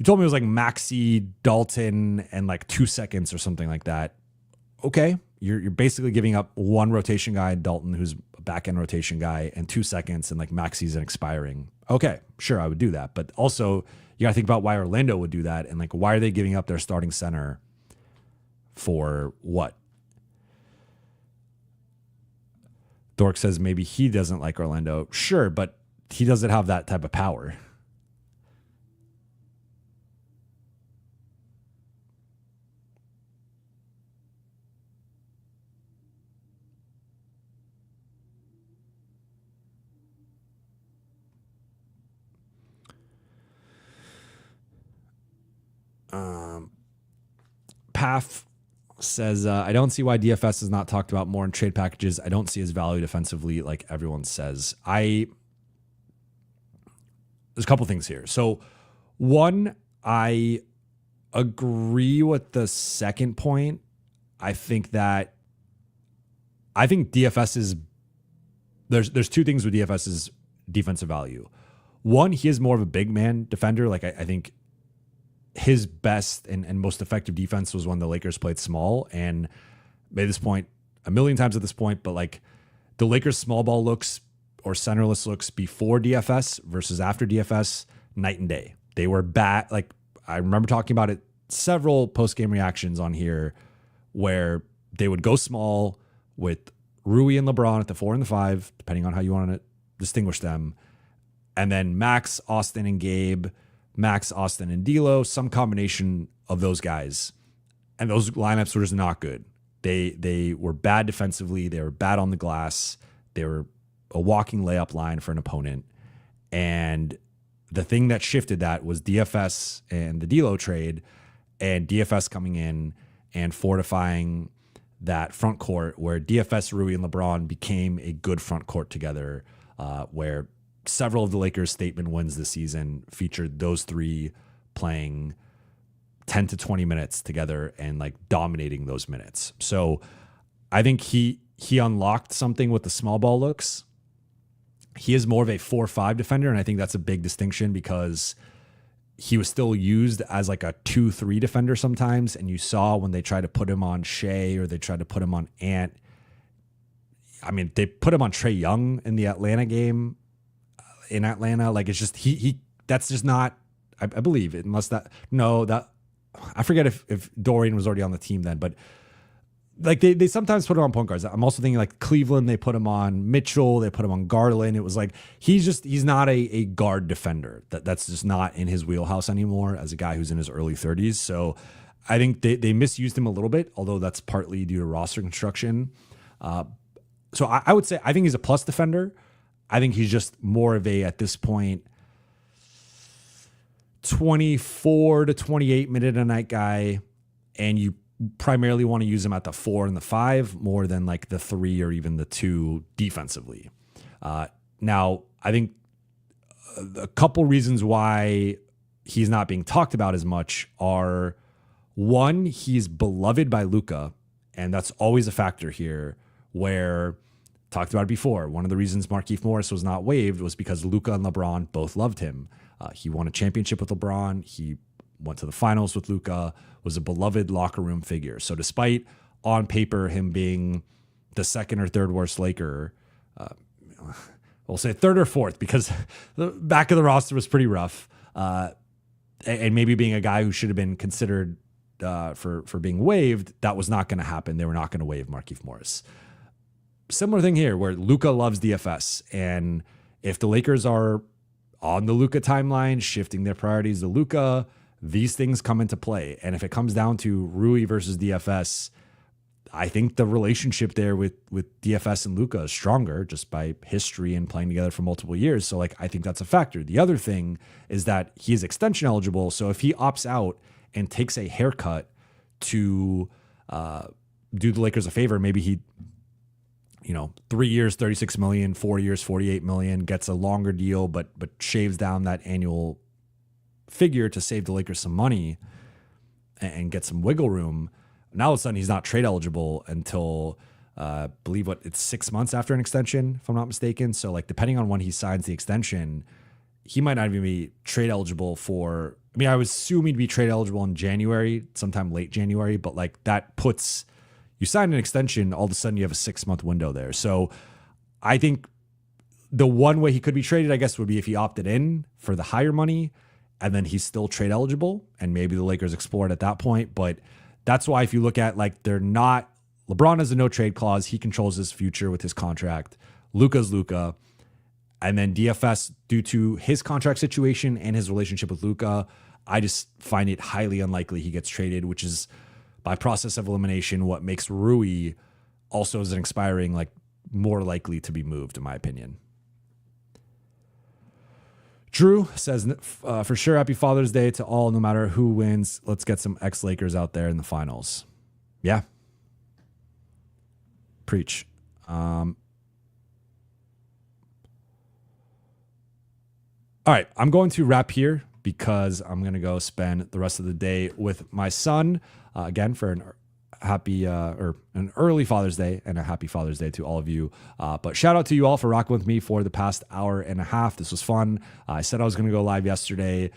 told me it was like Maxi, Dalton, and like 2 seconds or something like that. Okay. You're basically giving up 1 rotation guy, Dalton, who's a back end rotation guy, and 2 seconds, and like Maxi's an expiring. Okay. Sure. I would do that. But also you got to think about why Orlando would do that. And like, why are they giving up their starting center for what? Dork says maybe he doesn't like Orlando. Sure. But he doesn't have that type of power. Paf says, I don't see why DFS is not talked about more in trade packages. I don't see his value defensively like everyone says. I there's a couple things here. So one, I agree with the second point. I think DFS is there's two things with DFS's defensive value. One, he is more of a big man defender. Like I think his best and most effective defense was when the Lakers played small, and made this point a million times at this point, but like the Lakers small ball looks or centerless looks before DFS versus after DFS, night and day. They were bad. Like I remember talking about it, several post-game reactions on here where they would go small with Rui and LeBron at the 4 and the 5, depending on how you want to distinguish them. And then Max, Austin, and Gabe, Max, Austin, and D'Lo, some combination of those guys. And those lineups were just not good. They were bad defensively. They were bad on the glass. They were a walking layup line for an opponent. And the thing that shifted that was DFS and the D'Lo trade, and DFS coming in and fortifying that front court where DFS, Rui, and LeBron became a good front court together, where several of the Lakers' statement wins this season featured those three playing 10 to 20 minutes together and like dominating those minutes. So I think he unlocked something with the small ball looks. He is more of a 4-5 defender, and I think that's a big distinction because he was still used as like a 2-3 defender sometimes, and you saw when they tried to put him on Shea or they tried to put him on Ant. I mean, they put him on Trae Young in the Atlanta game in Atlanta. Like it's just he that's just not, I believe, unless that I forget if Dorian was already on the team then, but like they sometimes put him on point guards. I'm also thinking like Cleveland, they put him on Mitchell, they put him on Garland. It was like he's not a guard defender. That's just not in his wheelhouse anymore as a guy who's in his early 30s. So I think they misused him a little bit, although that's partly due to roster construction. So I would say I think he's a plus defender. I think he's just more of a, at this point, 24 to 28 minute a night guy, and you primarily want to use him at the 4 and the 5 more than like the 3 or even the 2 defensively. Now, I think a couple reasons why he's not being talked about as much are, one, he's beloved by Luka, and that's always a factor here where, talked about it before, one of the reasons Markieff Morris was not waived was because Luka and LeBron both loved him. He won a championship with LeBron. He went to the finals with Luka, was a beloved locker room figure. So despite on paper him being the second or third worst Laker, we'll say third or fourth because the back of the roster was pretty rough, and maybe being a guy who should have been considered for being waived, that was not going to happen. They were not going to waive Markieff Morris. Similar thing here where Luka loves DFS, and if the Lakers are on the Luka timeline, shifting their priorities to Luka, these things come into play. And if it comes down to Rui versus DFS, I think the relationship there with DFS and Luka is stronger just by history and playing together for multiple years. So like I think that's a factor. The other thing is that he is extension eligible. So if he opts out and takes a haircut to do the Lakers a favor, maybe he, 3 years, $36 million, 4 years, $48 million, gets a longer deal, but shaves down that annual figure to save the Lakers some money and get some wiggle room. Now all of a sudden he's not trade eligible until I believe it's 6 months after an extension, if I'm not mistaken. So like depending on when he signs the extension, he might not even be trade eligible for, I would assume he'd be trade eligible in January, sometime late January, but like that puts, you sign an extension, all of a sudden you have a 6-month window there. So I think the one way he could be traded, I guess, would be if he opted in for the higher money and then he's still trade eligible and maybe the Lakers explore it at that point. But that's why if you look at like LeBron has a no trade clause. He controls his future with his contract. Luka's Luka. And then DFS, due to his contract situation and his relationship with Luka, I just find it highly unlikely he gets traded, which is by process of elimination what makes Rui also as an expiring like more likely to be moved, in my opinion. Drew says, for sure, happy Father's Day to all, no matter who wins. Let's get some ex-Lakers out there in the finals. Yeah. Preach. All right, I'm going to wrap here because I'm going to go spend the rest of the day with my son again for an happy or an early Father's Day and a happy Father's Day to all of you. But shout out to you all for rocking with me for the past hour and a half. This was fun. I said I was going to go live yesterday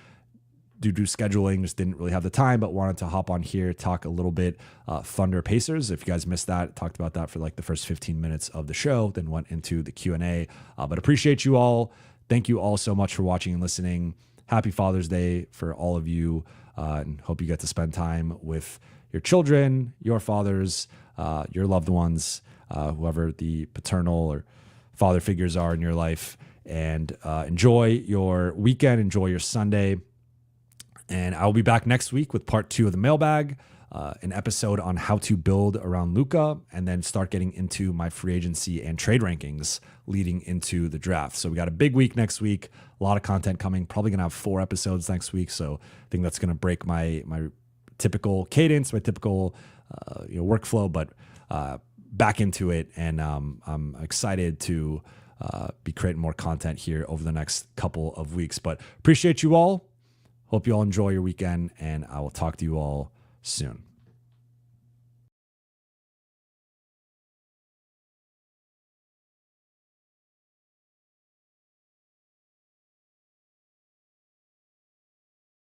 due to scheduling, just didn't really have the time, but wanted to hop on here, talk a little bit Thunder Pacers. If you guys missed that, talked about that for like the first 15 minutes of the show, then went into the Q&A. But appreciate you all. Thank you all so much for watching and listening. Happy Father's Day for all of you, and hope you get to spend time with your children, your fathers, your loved ones, whoever the paternal or father figures are in your life, and enjoy your weekend, enjoy your Sunday. And I will be back next week with part 2 of the mailbag, an episode on how to build around Luka, and then start getting into my free agency and trade rankings leading into the draft. So we got a big week next week, a lot of content coming, probably going to have 4 episodes next week. So I think that's going to break my typical cadence, my typical workflow, but back into it. And I'm excited to be creating more content here over the next couple of weeks. But appreciate you all. Hope you all enjoy your weekend, and I will talk to you all soon.